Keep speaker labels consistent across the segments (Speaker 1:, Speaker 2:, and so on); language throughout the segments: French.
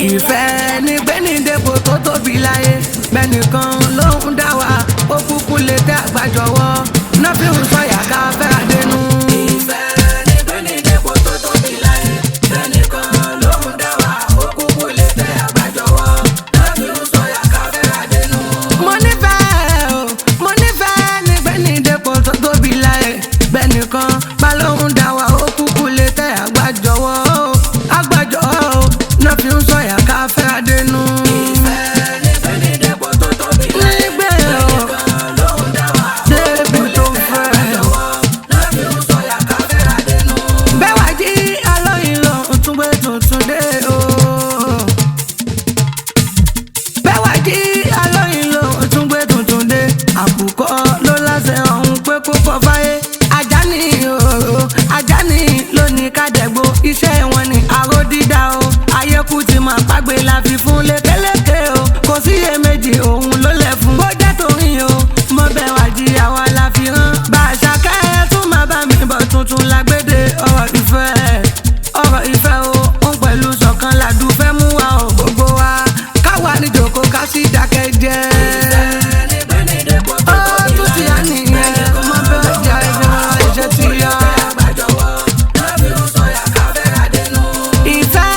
Speaker 1: ìfẹ́ ní gbẹ́nìdẹ́pọ̀ tó tóbi láyé gbẹ́nìkan ló ń dá wa ó kúkú lè tẹ́ àgbàjọwọ́ náà fi ń sọ̀yà ká fẹ́ àdénú. ìfẹ́ ní gbẹ́nìdẹ́pọ̀ tó tóbi láyé gbẹ́nìkan ló ń dá wa ó kúkú lè tẹ́ àgbàjọwọ́ náà fi ń sọ̀yà ká fẹ́ àdénú. mo nífẹ̀ẹ́ ní gbẹ́nìdẹ́pọ̀ tó tóbi láyé gbẹ́nìkan bá ló ń dá wa ó kúkú lè tẹ́ àgbàjọwọ́ náà fi ń sọ̀yà ká fẹ́ àdénú. ìfẹ́ ní gbẹ́nìdẹ́pọ̀ tó tóbi láyé gbẹ́nìkan ló ń dá wa débi tó fẹ́ náà fi ń sọ̀yà ká fẹ́ àdénú. bẹ́ẹ̀ wá jí alóyin lọ tún gbé tuntun dé o. bẹ́ẹ̀ wá jí alóyin lọ tún gbé tuntun dé. àkùkọ ló láṣẹ ọ̀hún pé kó kọ́ fáyé. ajá ní ìhòòhò ajá ní lónìí kádẹ́gbó iṣẹ́ wọn ni àrò dídá o. ayéku ti máa pàgbé la fi fún lékeléké o. kò síyèméjì òun ló lẹ̀ fún. bó jẹ́ torí o mo bẹ̀ wá jí àwa la fi hàn. bá a ṣàkẹ́ tún máa bá mi bọ̀ tuntun lágbédè ọ̀rọ̀ ìfẹ́ o. òun pẹ̀lú ṣọ̀kan làdú fẹ́ mú wa o. gbogbo wa káwa ní jòkó ká sì dákẹ́ jẹ́. ó tún ti yá nìyẹn mo bẹ̀ jẹ́ iṣẹ́ ti yá. ìfẹ́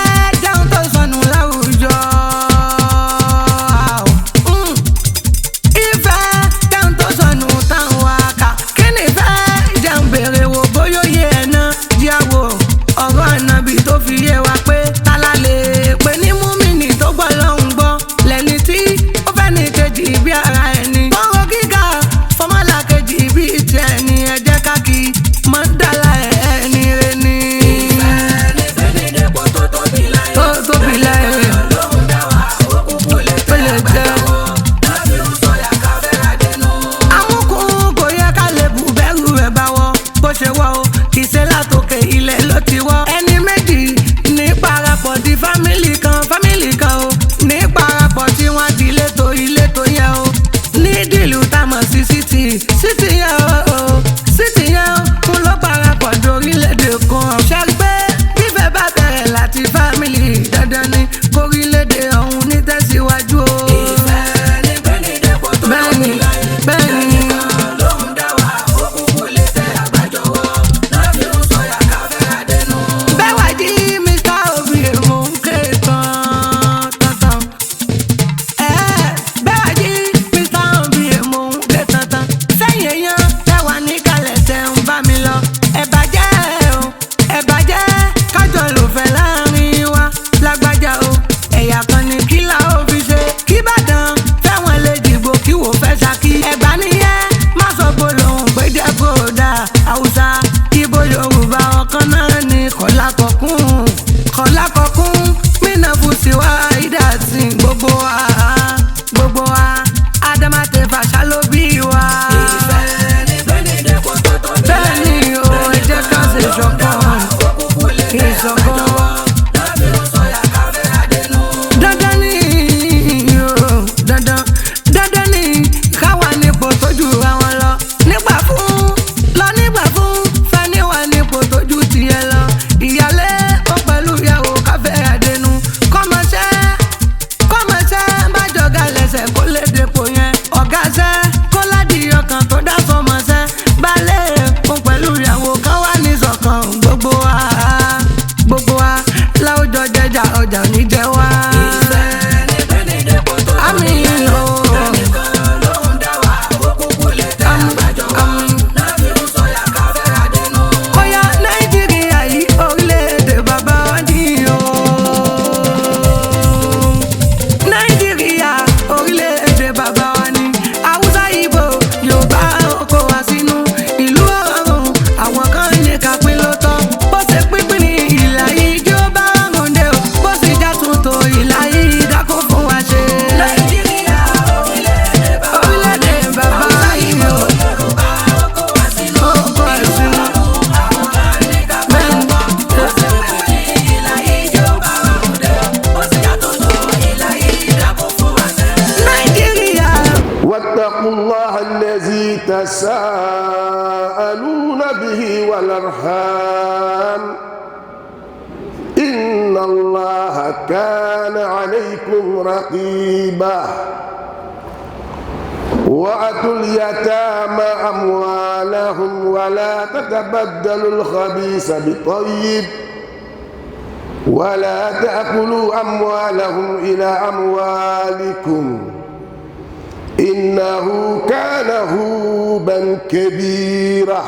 Speaker 1: jẹun tó sọnù láwùjọ. ìfẹ́ jẹun tó sọnù táwọn wá kà. kí ni ìfẹ́ jẹun béèrè wò bóyá yé ẹ̀ náà yàwó ọ̀rọ̀ ànábì tó fi yé wa pé tálá lè pè ní múmìnì tó gbọ́ lọ́hùn gbọ́ lẹ́ni tí ó fẹ́ ní kejì bí ara ẹni. tọrọ gíga fọmọlà kejì bí ti ẹni ẹ jẹ́ ká kí mọ́ dàlà ẹni rẹ ni. tó tóbi láyé ó lè jẹ́. amúkún kò yẹ ká lè bù bẹ́rù rẹ̀ bá wọ́ bó ṣe wọ́ o kì í ṣe látòkè ilẹ̀ ló ti wọ́. ẹni méjì ní parapọ̀ di fámìlì kan o ní parapọ̀ tí wọ́n di ilé tó yẹ o. ní dìlù tá mọ̀ sí sítì yẹn o kún ló parapọ̀ dorílẹ̀-èdè kan. ṣe pé bífẹ̀ bá bẹ̀rẹ̀ láti fámìlì dandan ni kórílẹ̀-èdè ọ̀hún ní tẹ̀síwájú o. ìfẹ́ ní gbẹ́nìdẹ́pọ̀ tó tóbi láyé gbẹ́nìkan ló ń dá wa ó kúkú lè tẹ́ àgbàjọwọ́ náà fi ń sọ̀yà ká fẹ́ àdénú. bẹ́ẹ̀ wá jí Mr. Obi èmo ń ké tán. bẹ́ẹ̀ wá jí Mr. Obi èmo ń ké tán. sẹ́yìn èèyàn tẹ́ wà ní kalẹ̀ tẹ́ ń bá mi lọ. ẹ bàjẹ́ kájọ ló fẹ́ láàrin wa lágbájá o. ẹ̀yà kan ní kí la ó fi ṣe kí Ìbàdàn fẹ́wọ̀n lè dìbò kí wò fẹ́ Ṣakí. ẹ̀gbá nìyẹn má sọ gbólóhùn pé jẹ́ bòdà Haúsá Ìgbò Yorùbá ọ̀kan náà ni kọ̀lákọ̀kún mínà fùsì wá ìdásí gbogbo wa Ádámátẹ̀ fàṣà ló bí wa. ìfẹ́ ní gbẹ́nìdẹ́pọ̀ tó tóbi láyé. bẹ́ẹ̀ ni o ẹ jẹ́ ká ṣe ìṣọ̀kan. dandan ni káwa nípò tó jù ra wọn lọ. nígbà fún fẹ́ni wà nípò tó jù tiẹ̀ lọ. ìyálé ó pẹ̀lú ìyàwó káfẹ́ àdénú. kọ́mọṣẹ́ bá jọ̀gá lẹ́sẹ̀ kó lè dépò yẹn. ọ̀gá ṣẹ́ kó ládìí ọkàn tó dá sọmọṣẹ́. balẹ̀ ó pẹ̀lú ìyàwó kan wà ní ṣọ̀kan gbogbo wa láwùjọ jẹjà ọjà òní jẹ wá. ìfẹ́ ní gbẹ́nìdẹ́pọ̀ tó tóbi láyé gbẹ́nìkan ló ń dá wa ó kúkú lè tẹ́ àgbàjọwọ́ náà fi ń sọ̀yà ká fẹ́ àdénú. ó yá Nàìjíríà yìí orílẹ̀-èdè bàbá wa ní o. Nàìjíríà orílẹ̀-èdè bàbá wa ní. Haúsá Ìgbò Yorùbá kó wa sínú ìlú ọ̀run àwọn kan ní ká pín ló tọ́. bó ṣe pínpín ní ìlà yìí jó bá rùn dé o. bó ṣe já tuntun ìlà yìí dákó fún wa ṣe. Nàìjíríà orílẹ̀-èdè bàbá wa ní o. Yorùbá kó wa sínú ìlú ọ̀run àwọn kan ní ká pín ló tọ́. bó ṣe pínpín ní ìlà yìí jó bá rùn dé o. bó ṣe já tuntun ìlà yìí dákó fún wa ṣe. Nàìjíríà.
Speaker 2: واتقوا الله الذي تساءلون به والأرحام إن الله كان عليكم رقيبا وآتوا اليتامى أموالهم ولا تتبدلوا الخبيث بالطيب ولا تأكلوا أموالهم إلى أموالكم إنه كان هوبا كبيرا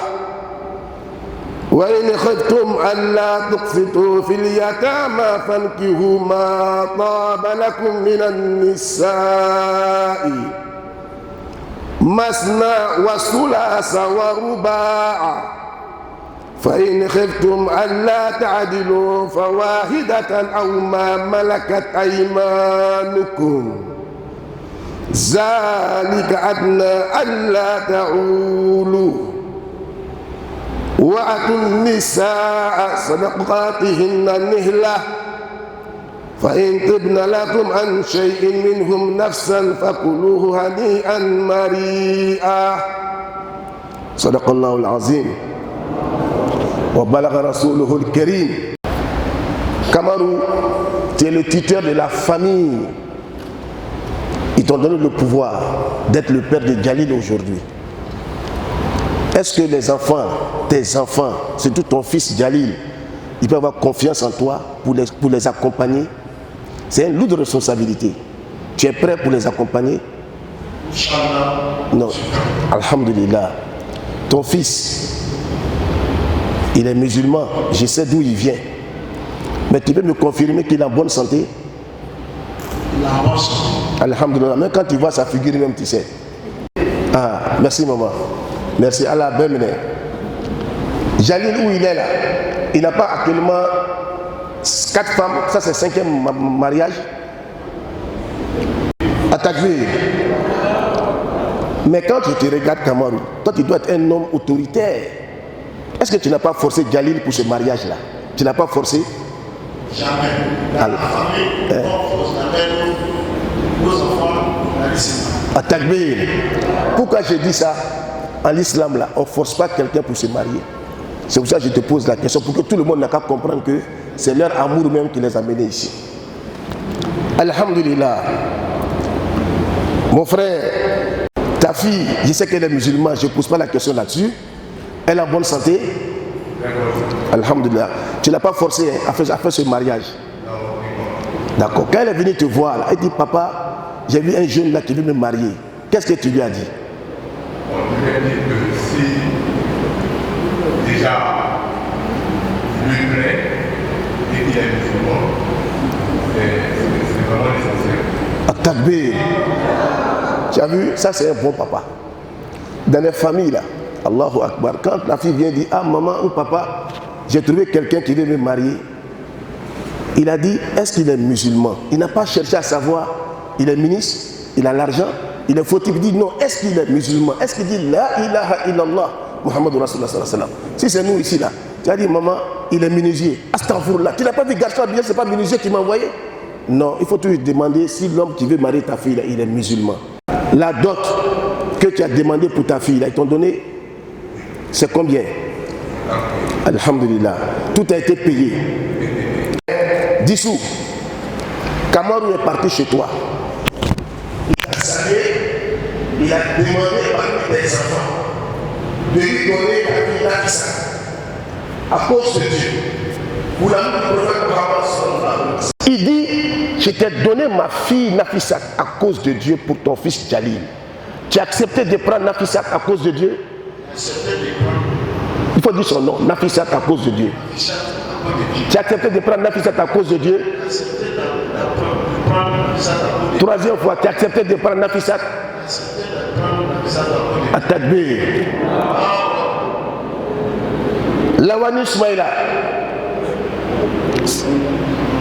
Speaker 2: وإن خفتم ألا تقسطوا في اليتامى فانكحوا ما طاب لكم من النساء مثنى وثلاث ورباع فإن خفتم ألا تعدلوا فواحدة أو ما ملكت أيمانكم ذلك أدنى ألا تعولوا وآتوا النساء صدقاتهن نهلة فإن طبن لكم عن شيء منهم نفسا فكلوه هنيئا مريئا صدق الله العظيم وبلغ رسوله الكريم. Kamarou, tu es le tuteur de la famille. Ils t'ont donné le pouvoir d'être le père de Jalil aujourd'hui. Est-ce que les enfants, tes enfants, surtout ton fils Jalil, ils peuvent avoir confiance en toi pour les accompagner? C'est une lourde responsabilité. Tu es prêt pour les accompagner? Non. Alhamdulillah. Ton fils, il est musulman, je sais d'où il vient. Mais tu peux me confirmer qu'il est en bonne santé? Alhamdulillah. Même quand tu vois sa figure, même tu sais. Ah, merci maman. Merci Allah Bemene. Jalil, où il est là, il n'a pas actuellement 4 femmes, ça c'est 5e mariage. Attaque-lui. Mais quand tu te regardes Kamarou, toi tu dois être un homme autoritaire. Est-ce que tu n'as pas forcé Jalil pour ce mariage-là? Tu n'as pas forcé?
Speaker 3: Jamais. Dans la famille, on force nos enfants à l'islam.
Speaker 2: Attaque-lui. Pourquoi je dis ça? En l'islam là, on ne force pas quelqu'un pour se marier. C'est pour ça que je te pose la question, pour que tout le monde n'a qu'à comprendre que c'est leur amour même qui les a menés ici. Alhamdulillah. Mon frère, ta fille, je sais qu'elle est musulmane, je ne pose pas la question là-dessus. Elle est en bonne santé? Alhamdulillah. Tu ne l'as pas forcé à faire ce mariage? D'accord. Quand elle est venue te voir, là, elle dit, papa, j'ai vu un jeune là qui veut me marier. Qu'est-ce que tu lui as dit?
Speaker 3: On lui a dit que si déjà lui plaît et qu'il est musulman, c'est vraiment l'essentiel.
Speaker 2: Takbir. Tu as vu, ça c'est un bon papa. Dans les familles là, Allahu Akbar, quand la fille vient dire, ah maman ou papa, j'ai trouvé quelqu'un qui veut me marier, il a dit, est-ce qu'il est musulman? Il n'a pas cherché à savoir, il est ministre, il a l'argent, il est fautif, il dit non, est-ce qu'il est musulman? Est-ce qu'il dit la ilaha illallah Muhammadu Rasulullah sallallahu alayhi wa sallam? Si c'est nous ici là, tu as dit maman, il est menuisier, astaghfirullah, tu n'as pas vu garçon bien, c'est pas menuisier qui m'a envoyé? Non, il faut toujours demander si l'homme qui veut marier ta fille là, il est musulman. La dot que tu as demandé pour ta fille là, ils t'ont donné, c'est combien? Alhamdulillah, tout a été payé. Dissous, Kamarou est parti chez toi. Il a salué, il a demandé parmi tes enfants de lui donner la vie Nafissa à cause de Dieu. Pour l'amour du prophète Muhammad sallallahu alayhi wa sallam. Il dit, je t'ai donné ma fille Nafissa à cause de Dieu pour ton fils Jalil. Tu as accepté de prendre Nafissa à cause de Dieu? Il faut dire son nom, Nafissa à cause de Dieu. Tu as accepté de prendre Nafissa à cause de Dieu? Troisième fois, tu as accepté de prendre Nafissa à Takbir. Lawani Ismaïla.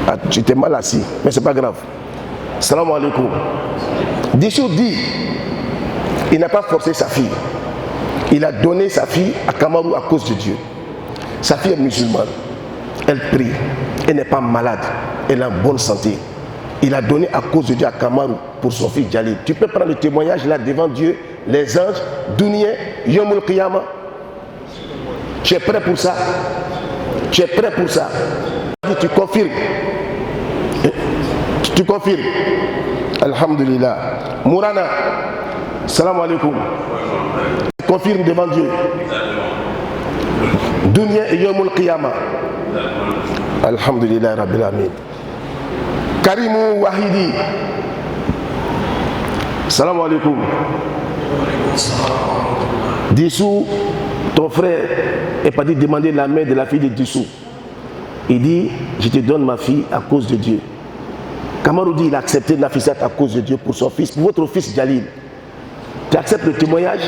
Speaker 2: Ah, tu étais mal assis, mais c'est pas grave. Salam alaikum. Dissou dit, il n'a pas forcé sa fille. Il a donné sa fille à Kamarou à cause de Dieu. Sa fille est musulmane. Elle prie. Elle n'est pas malade. Elle est en bonne santé. Il a donné à cause de Dieu à Kamarou pour son fils Jalil. Tu peux prendre le témoignage là devant Dieu, les anges, Dunya, Yomul Qiyamah. Tu es prêt pour ça? Tu es prêt pour ça? Tu confirmes. Tu confirmes? Alhamdulillah. Mourana, salam alaikum. Tu confirmes devant Dieu? Dunya et Yomul Qiyamah. Alhamdulillah Rabbil Amin. Karimou Wahidi, salam alaikum. Dissou, ton frère est parti demander la main de la fille de Dissou. Il dit, je te donne ma fille à cause de Dieu. Kamarou dit, il a accepté Nafisat à cause de Dieu pour son fils, pour votre fils Jalil. Tu acceptes le témoignage?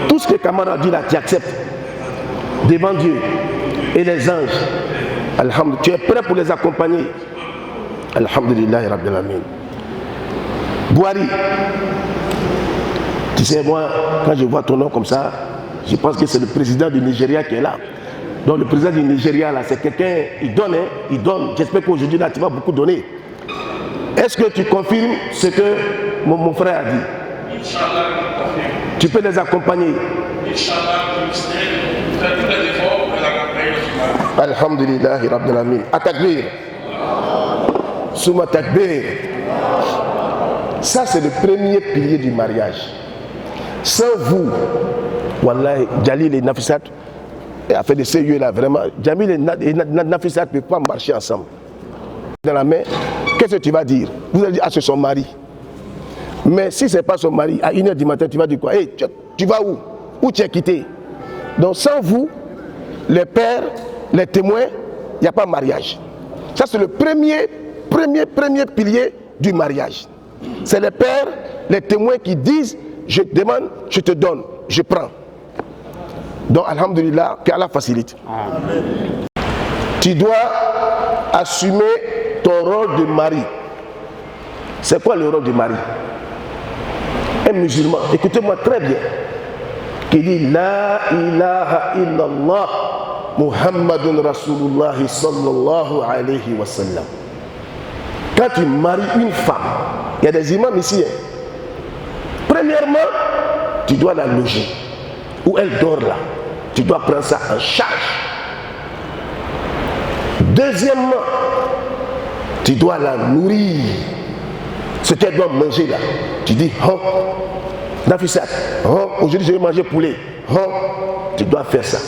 Speaker 2: Tout ce que Kamarou a dit là, tu acceptes devant Dieu et les anges. Alhamdulillah. Tu es prêt pour les accompagner? Alhamdulillah Rabbil Alamin. Bouhari, tu sais, moi, quand je vois ton nom comme ça, je pense que c'est le président du Nigeria qui est là. Donc le président du Nigeria, là, c'est quelqu'un, il donne, hein, il donne. J'espère qu'aujourd'hui, là, tu vas beaucoup donner. Est-ce que tu confirmes ce que mon frère a dit? Inch'Allah, je confirme. Tu peux les accompagner? Inch'Allah, je fais tous les efforts pour les accompagner. Alhamdulillah, Rabbil Alamin. Atakbir. Souma takbir. Ça, c'est le premier pilier du mariage. Sans vous, Wallah, Jalil et Nafisat, a fait des sérieux là, vraiment. Jamil et Nafisat ne peuvent pas marcher ensemble. Dans la main, qu'est-ce que tu vas dire? Vous allez dire, ah, c'est son mari. Mais si ce n'est pas son mari, à 1h du matin, tu vas dire quoi? Hey, tu vas où? Où tu es quitté? Donc sans vous, les pères, les témoins, il n'y a pas de mariage. Ça, c'est le premier pilier du mariage. C'est les pères, les témoins qui disent, je te demande, je te donne, je prends. Donc, alhamdulillah, qu'Allah facilite. Amen. Tu dois assumer ton rôle de mari. C'est quoi le rôle de mari? Un musulman, écoutez-moi très bien, qui dit La ilaha illallah Muhammadun Rasulullah sallallahu alayhi wa sallam. Quand tu maries une femme, il y a des imams ici. Hein. Premièrement, tu dois la loger. Où elle dort là, tu dois prendre ça en charge. Deuxièmement, tu dois la nourrir. Ce qu'elle doit manger là, tu dis, oh, Nafisat, oh, aujourd'hui je vais manger poulet. Oh, tu dois faire ça.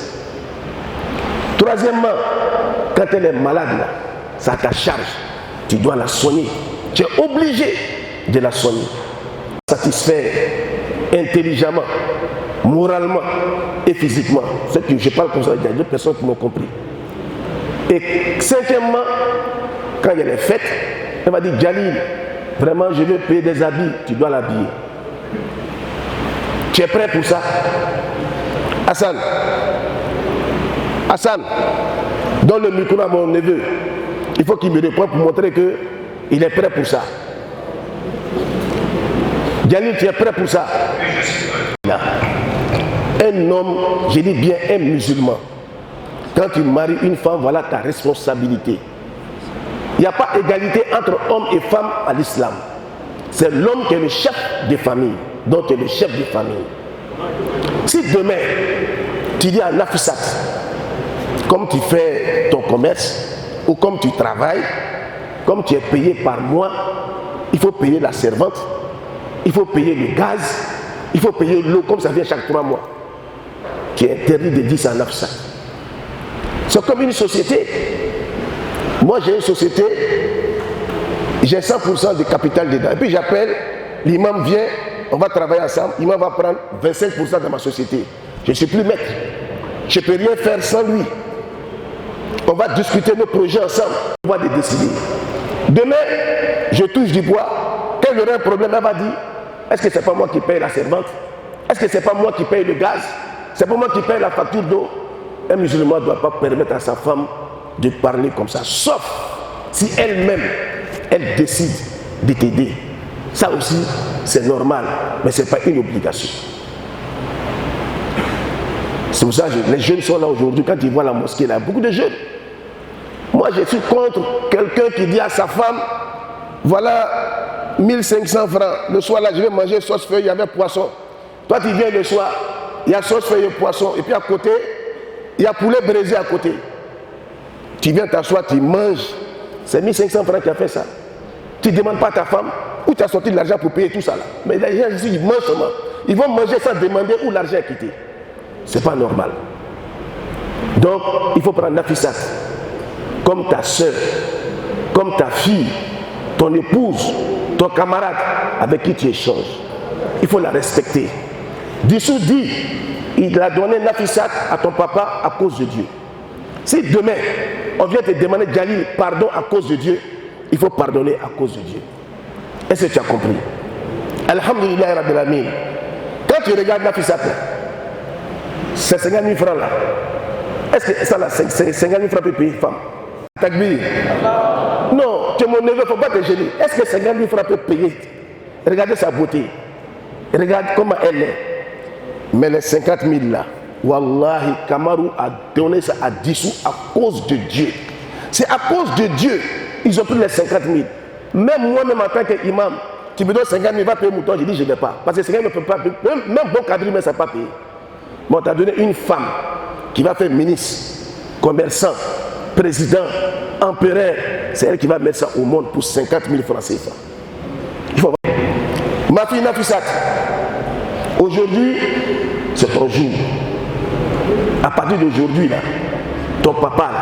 Speaker 2: Troisièmement, quand elle est malade là, ça ta charge. Tu dois la soigner. Tu es obligé de la soigner. Satisfaire intelligemment, moralement et physiquement. C'est que je parle comme ça, il y a deux personnes qui m'ont compris. Et cinquièmement, quand il y a les fêtes, elle va dire Jalil, vraiment je veux payer des habits, tu dois l'habiller. Tu es prêt pour ça? Hassan, Hassan, donne le micro à mon neveu. Il faut qu'il me réponde pour montrer qu'il est prêt pour ça. Jalil, tu es prêt pour ça? Là. Un homme, je dis bien un musulman, quand tu maries une femme, voilà ta responsabilité. Il n'y a pas égalité entre hommes et femmes à l'islam. C'est l'homme qui est le chef de famille, donc tu es le chef de famille. Si demain, tu dis à Nafisat, comme tu fais ton commerce, ou comme tu travailles, comme tu es payé par mois, il faut payer la servante, il faut payer le gaz, il faut payer l'eau, comme ça vient chaque 3 mois. Qui est interdit de dire ça à Nafisat. C'est comme une société. Moi j'ai une société, j'ai 100% de capital dedans. Et puis j'appelle, l'imam vient, on va travailler ensemble, l'imam va prendre 25% de ma société. Je ne suis plus maître. Je ne peux rien faire sans lui. On va discuter nos projets ensemble. On va les décider. Demain, je touche du bois. Quand il y aura un problème, elle va dire, est-ce que c'est pas moi qui paye la servante? Est-ce que c'est pas moi qui paye le gaz? C'est pas moi qui paye la facture d'eau? Un musulman ne doit pas permettre à sa femme de parler comme ça, sauf si elle-même, elle décide de t'aider. Ça aussi, c'est normal, mais ce n'est pas une obligation. C'est pour ça que les jeunes sont là aujourd'hui, quand ils voient la mosquée, là, beaucoup de jeunes. Moi, je suis contre quelqu'un qui dit à sa femme, voilà 1500 francs, le soir là, je vais manger sauce feuille avec poisson. Toi, tu viens le soir, il y a sauce feuille et poisson, et puis à côté, il y a poulet braisé à côté. Tu viens t'asseoir, tu manges, C'est 1500 francs qui a fait ça. Tu ne demandes pas à ta femme où tu as sorti de l'argent pour payer tout ça là. Mais les gens ici, ils mangent seulement. Ils vont manger sans demander où l'argent est quitté. Ce n'est pas normal. Donc, il faut prendre Nafisat comme ta soeur, comme ta fille, ton épouse, ton camarade avec qui tu échanges. Il faut la respecter. Dissous dit, il a donné Nafisat à ton papa à cause de Dieu. Si demain, on vient te demander Jalil pardon à cause de Dieu, il faut pardonner à cause de Dieu. Est-ce que tu as compris? Alhamdulillah Rabbil Alamin. Quand tu regardes Nafisat, c'est 50 000 francs là. Est-ce que ça là, c'est 50 000 francs pour payer une femme? Takbir. Non, tu es mon neveu, il ne faut pas te gêner. Est-ce que 50 000 francs peut payer? Regardez sa beauté. Regarde comment elle est. Mais les 50 000 là, Wallahi, Kamarou a donné ça à Dissou à cause de Dieu. C'est à cause de Dieu ils ont pris les 50 000. Même moi-même en tant qu'imam, tu me donnes 50 000, va payer mouton, je dis je ne vais pas. Parce que 50 000 ne peut pas payer. Même bon cadre, mais ça ne va pas payer. Bon, tu as donné une femme qui va faire ministre, commerçant, président, empereur. C'est elle qui va mettre ça au monde pour 50 000 francs CFA. Il faut voir. Ma fille Nafisat, aujourd'hui, c'est ton jour. À partir d'aujourd'hui, là, ton papa, là,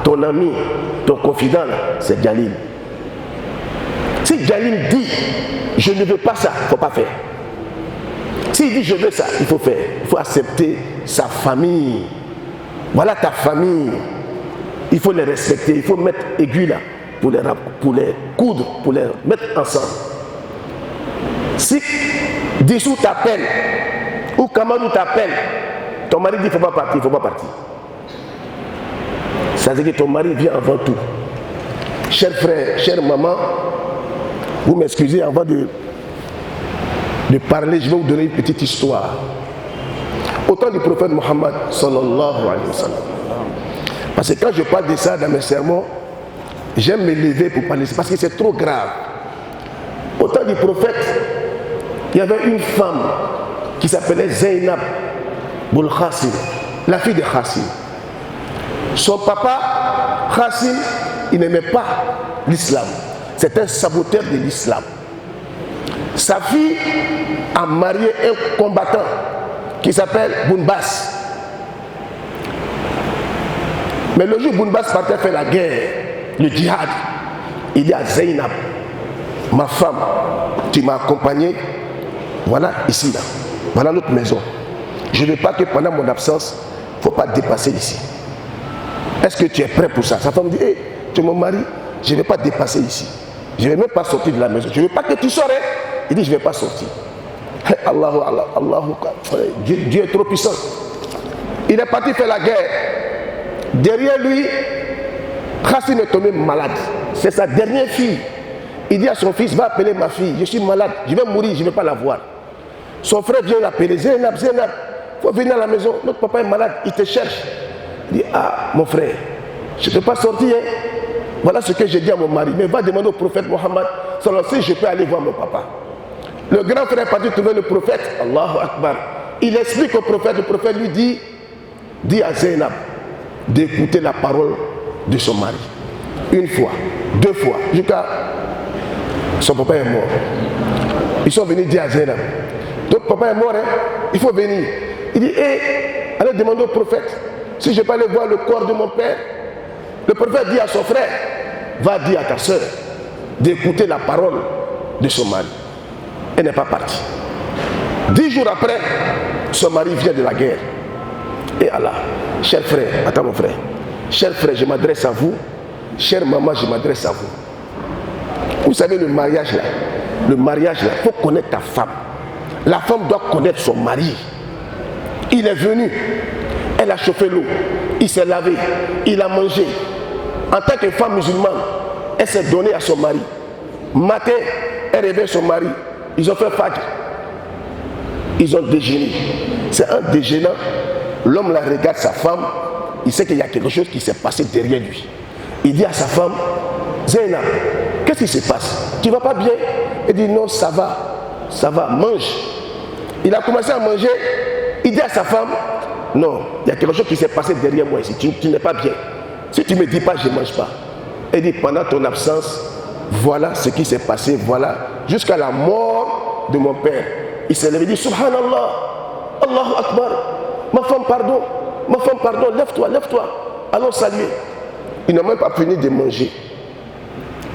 Speaker 2: ton ami, ton confident, c'est Jalil. Si Jalil dit, je ne veux pas ça, il ne faut pas faire. S'il dit, je veux ça, il faut faire. Il faut accepter sa famille. Voilà ta famille. Il faut les respecter. Il faut mettre aiguille là pour les coudre, pour les mettre ensemble. Si Dissou t'appelle, ou Kamadou t'appelle, ton mari dit, il ne faut pas partir, il ne faut pas partir. Ça veut dire que ton mari vient avant tout. Cher frère, chère maman, vous m'excusez avant de parler, je vais vous donner une petite histoire. Au temps du prophète Mohammed sallallahu alayhi wa sallam. Parce que quand je parle de ça dans mes sermons, j'aime me lever pour parler, parce que c'est trop grave. Au temps du prophète, il y avait une femme qui s'appelait Zainab Boul Khassim, la fille de Khassim. Son papa, Khassim, il n'aimait pas l'islam. C'est un saboteur de l'islam. Sa fille a marié un combattant qui s'appelle Bounbas. Mais le jour où Bounbas partait faire la guerre, le djihad, il dit à Zainab, ma femme, tu m'as accompagné, voilà ici, là, voilà notre maison. Je ne veux pas que pendant mon absence, il ne faut pas dépasser ici. Est-ce que tu es prêt pour ça? Sa femme dit, hey, tu es mon mari, je ne vais pas dépasser ici. Je ne vais même pas sortir de la maison. Je ne veux pas que tu sors. Il dit, je ne vais pas sortir. Dieu est trop puissant. Il est parti faire la guerre. Derrière lui, Khassim est tombé malade. C'est sa dernière fille. Il dit à son fils, va appeler ma fille. Je suis malade, je vais mourir, je ne vais pas la voir. Son frère vient l'appeler. Zainab, Zainab, il faut venir à la maison. Notre papa est malade, il te cherche. Il dit, ah, mon frère, je ne peux pas sortir. Hein. Voilà ce que j'ai dit à mon mari. Mais va demander au prophète Mohammed, si je peux aller voir mon papa. Le grand frère est parti trouver le prophète. Allahu Akbar. Il explique au prophète. Le prophète lui dit à Zainab d'écouter la parole de son mari. Une fois, deux fois, jusqu'à son papa est mort. Ils sont venus dire à Zainab, ton papa est mort, hein? Il faut venir. Il dit, hé, allez demander au prophète si je peux aller voir le corps de mon père. Le prophète dit à son frère, va dire à ta soeur d'écouter la parole de son mari. Elle n'est pas partie. 10 jours après, son mari vient de la guerre. Et Allah, cher frère, attends mon frère, cher frère, je m'adresse à vous, chère maman, je m'adresse à vous. Vous savez le mariage là, il faut connaître ta femme. La femme doit connaître son mari. Il est venu, elle a chauffé l'eau, il s'est lavé, il a mangé. En tant que femme musulmane, elle s'est donnée à son mari. Matin, elle réveille son mari. Ils ont fait fajr. Ils ont déjeuné. C'est un déjeunant. L'homme la regarde sa femme. Il sait qu'il y a quelque chose qui s'est passé derrière lui. Il dit à sa femme, Zainab, qu'est-ce qui se passe? Tu ne vas pas bien? Elle dit non, ça va, mange. Il a commencé à manger. Il dit à sa femme, non, il y a quelque chose qui s'est passé derrière moi ici. Tu n'es pas bien. Si tu ne me dis pas, je ne mange pas. Et dit, pendant ton absence, voilà ce qui s'est passé, voilà, jusqu'à la mort de mon père. Il s'est levé et dit, Subhanallah, Allahu Akbar, ma femme pardon, lève-toi, allons saluer. Ils n'ont même pas fini de manger.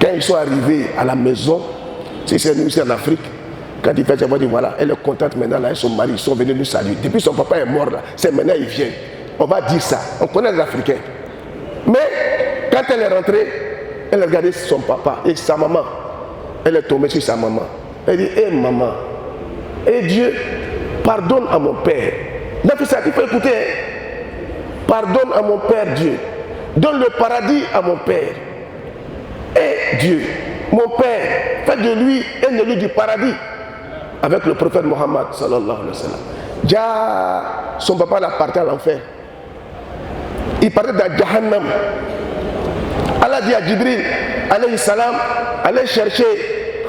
Speaker 2: Quand ils sont arrivés à la maison, si c'est nous ici en Afrique, quand il fait, dit voilà, elle est contente maintenant, là, et son mari, ils sont venus nous saluer. Depuis son papa est mort là, c'est maintenant ils viennent. On va dire ça, on connaît les Africains. Mais quand elle est rentrée, elle a regardé son papa et sa maman. Elle est tombée sur sa maman. Elle dit, hé maman, et Dieu, pardonne à mon père. Donc c'est ça qu'il faut écouter. Pardonne à mon père Dieu. Donne le paradis à mon père. Et Dieu, mon père, fais de lui un élu du paradis. Avec le prophète Mohammed sallallahu alayhi wa sallam. Déjà, son papa l'a parti à l'enfer. Il partait dans Jahannam. Allah dit à Jibril, alayhi salam, allez chercher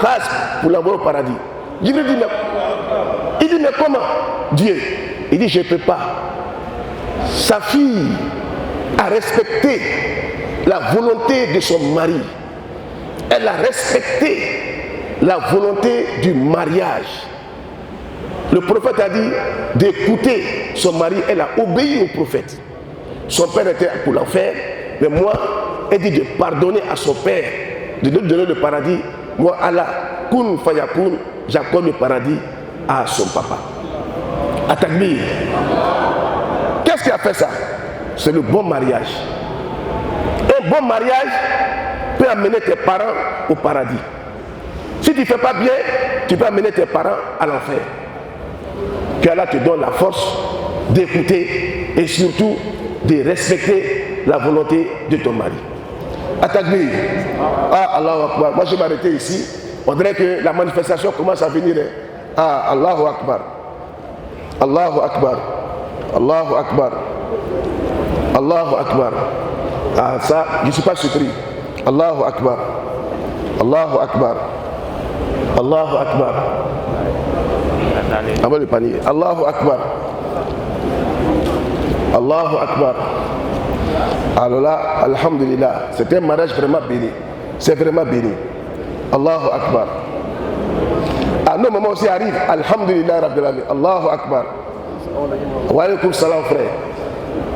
Speaker 2: Khas pour l'envoyer au paradis. Jibril dit, mais comment Dieu, il dit, je ne peux pas. Sa fille a respecté la volonté de son mari. Elle a respecté la volonté du mariage. Le prophète a dit d'écouter son mari. Elle a obéi au prophète. Son père était pour l'enfer, mais moi, elle dit de pardonner à son père, de lui donner le paradis. Moi, Allah, kun fayakun, j'accorde le paradis à son papa. À Takbir. Qu'est-ce qui a fait ça? C'est le bon mariage. Un bon mariage peut amener tes parents au paradis. Si tu ne fais pas bien, tu peux amener tes parents à l'enfer. Que Allah te donne la force d'écouter et surtout de respecter la volonté de ton mari. Atakbir. Ah, Allahu Akbar. Moi, je vais m'arrêter ici. On dirait que la manifestation commence à venir. Ah, Allahu Akbar. Allahu Akbar. Allahu Akbar. Allahu Akbar. Ah, ça, je ne suis pas surpris. Allahu Akbar. Allahu Akbar. Allahu Akbar. Avant le panier. Allahu Akbar. Allahu Akbar. Alors là, alhamdulillah, c'est un mariage vraiment béni. C'est vraiment béni. Allahu Akbar. À nos moments aussi arrive, alhamdulillah Rabbil Alamin. Allahu Akbar. Wa alaykum salam frère.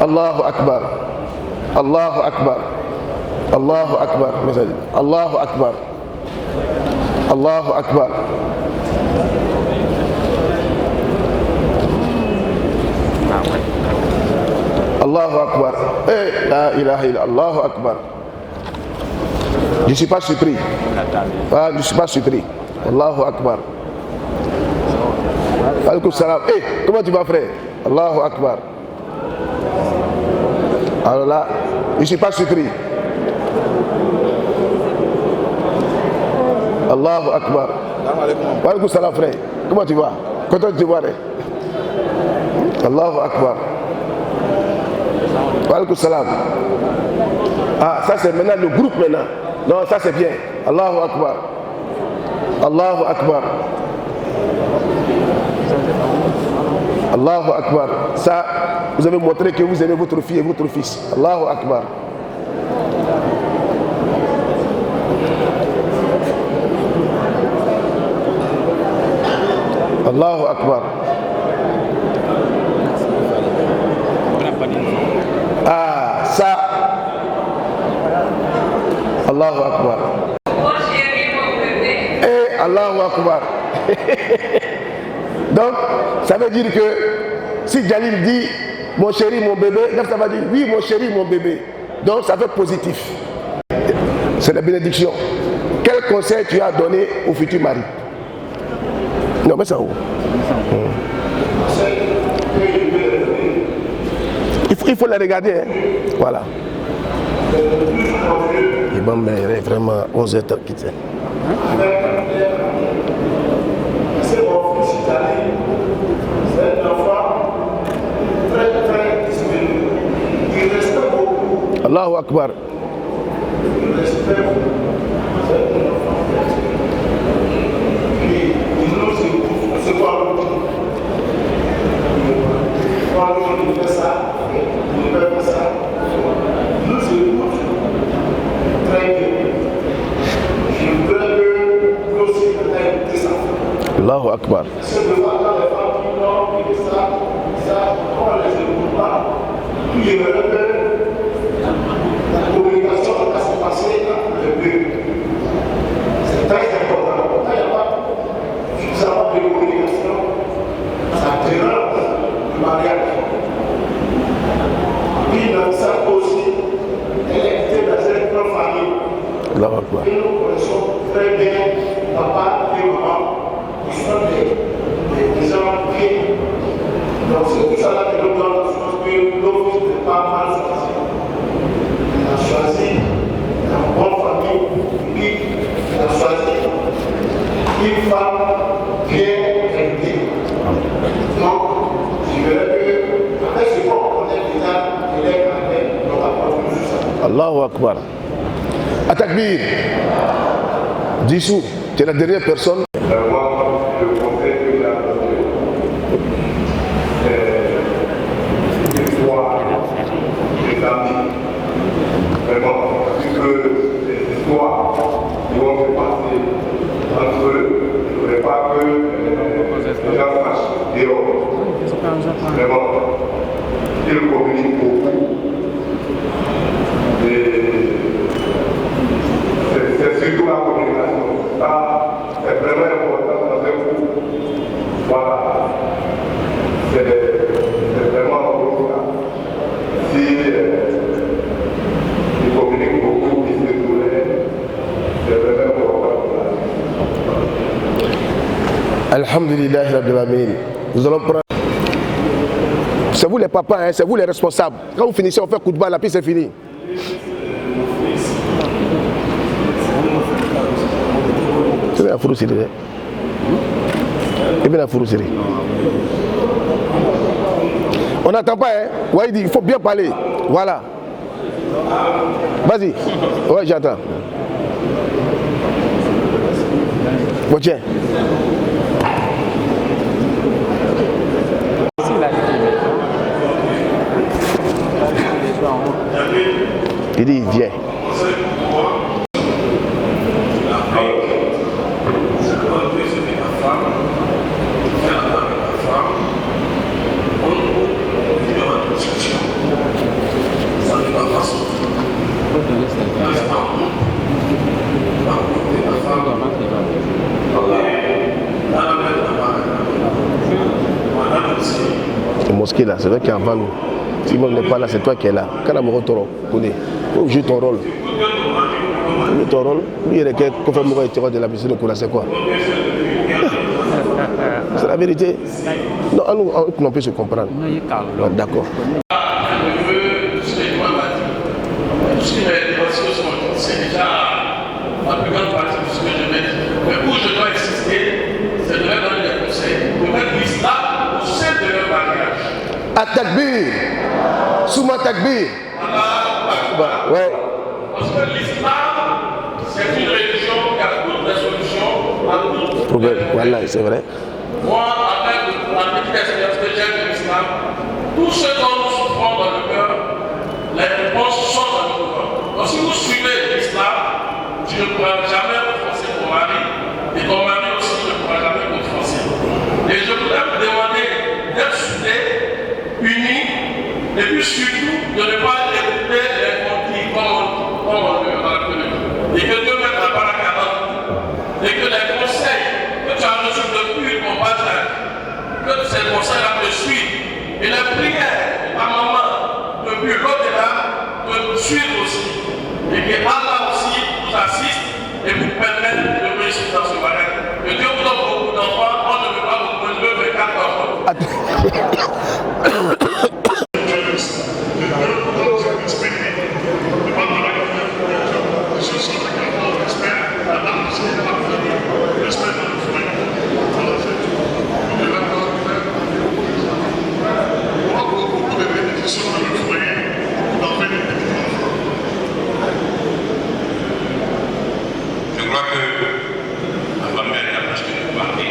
Speaker 2: Allahu Akbar. Allahu Akbar. Allahu Akbar. Allahu Akbar. Allahu Akbar. Allahu Akbar. La ilaha illallah. Allahu Akbar. Je ne suis pas surpris. Ah, je ne suis pas surpris. Allahu Akbar. Alaykoum salam. Comment tu vas frère? Allahu Akbar. Alors là, je ne suis pas surpris. Allahu Akbar. Alaykoum salam frère. Comment tu vas? Content de te voir. Allahu Akbar. Alaykoum salam. Ah, ça c'est maintenant le groupe maintenant. Non, ça c'est bien. Allahu Akbar. Allahu Akbar. Allahu Akbar. Ça, vous avez montré que vous aimez votre fille et votre fils. Allahu Akbar. Allahu Akbar. Ah, ça. Allahu Akbar. Et Allahu Akbar. Donc, ça veut dire que si Jalil dit mon chéri, mon bébé, ça va dire oui, mon chéri, mon bébé. Donc, ça fait positif. C'est la bénédiction. Quel conseil tu as donné au futur mari? Non, mais ça où? Il faut les regarder. Hein. Voilà. Et bon, mais il est vraiment 11h quitté.
Speaker 3: C'est mon fils italien. C'est un enfant très très disponible. Il respecte beaucoup.
Speaker 2: Allahu Akbar.
Speaker 3: Il respecte beaucoup. C'est un enfant. Il nous écoute. C'est quoi l'autre? Il fait ça. Il fait ça. Nous écoute. Très bien.
Speaker 2: Allahu Akbar.
Speaker 3: C'est de voir dans les femmes qui dorment et ça, on les écoute pas. Puis je me rappelle, la communication va se passer entre les deux. C'est très important. Quand il n'y a pas suffisamment de communication, ça dérange le mariage. Puis dans ça aussi, elle était dans une grande famille.
Speaker 2: Allahu Akbar.
Speaker 3: Et nous connaissons très bien papa et maman. Ils sont des gens qui. Donc c'est tout ça là que nous donne la chance que nos fils n'est pas mal choisi. Il a choisi la bonne famille, puis il a choisi une femme bien élevée. Donc, je verrais que, après ce qu'on connaît déjà, il est avec, donc après tout ça.
Speaker 2: Allahu Akbar. Atakbir. Dissous, tu es la dernière personne.
Speaker 4: Moi, le conseil que j'ai apporté, c'est l'histoire des amis. Vraiment, puisque les histoires qui vont se passer entre eux, il ne faudrait pas que les gens sachent dehors. Vraiment, ils communiquent beaucoup. C'est surtout la communication. Ça, c'est vraiment important dans un couple. Voilà. C'est vraiment important. Si ils communiquent beaucoup, ils se soulèvent, c'est vraiment important pour la vie.
Speaker 2: Alhamdulillah Rabbil Alamin. Nous allons prendre. C'est vous les papas, hein, c'est vous les responsables. Quand vous finissez, on fait coup de balle, la puis c'est fini. C'est bien la fourrure, c'est bien la fourrure. On n'attend pas, hein. Ouais, il dit, il faut bien parler. Voilà. Vas-y. Ouais, j'attends. Bon, tiens. Il dit, viens. Le mosquée là, c'est vrai qu'il y a avant nous. Si moi n'est pas là, c'est toi qui es là. Quand on me retourne, connais. Faut jouer ton rôle. Jouer ton rôle. Lui, il est qu'on fait mourir et de la piscine de Koula, c'est quoi? C'est la vérité. Non, on peut se comprendre. D'accord.
Speaker 3: C'est déjà la plus grande partie de ce que je vais dire. Mais où je dois insister, c'est de leur donner des conseils, de mettre l'islam au sein de leur mariage.
Speaker 2: At-Takbir. Souma Takbir.
Speaker 3: Voilà.
Speaker 2: Ouais.
Speaker 3: Parce que l'islam, c'est une religion qui a toutes les solutions à tous les
Speaker 2: Problème. Voilà, c'est vrai.
Speaker 3: Moi, avec la petite expérience que j'ai de l'islam, tout ce dont nous souffrons dans le cœur, les réponses sont dans le cœur. Donc si vous suivez l'islam, tu ne pourras jamais offenser ton mari, et ton mari aussi ne pourra jamais t'offenser. Et je voudrais vous demander d'être soudés, unis, et puis surtout de ne pas écouter les conflits comme on le rappelle. Et que Dieu mette la baraka dans nous. Et que les conseils que tu as reçus depuis ton bas âge, que ces conseils-là te suivent. Et les prières à maman depuis l'au-delà te suivent aussi. Et que Allah aussi vous assiste et vous permette de réussir dans ce mariage. Que Dieu vous donne beaucoup d'enfants, on ne veut pas vous donner 24 enfants.
Speaker 4: Je crois que ma grand-mère a presque tout parlé.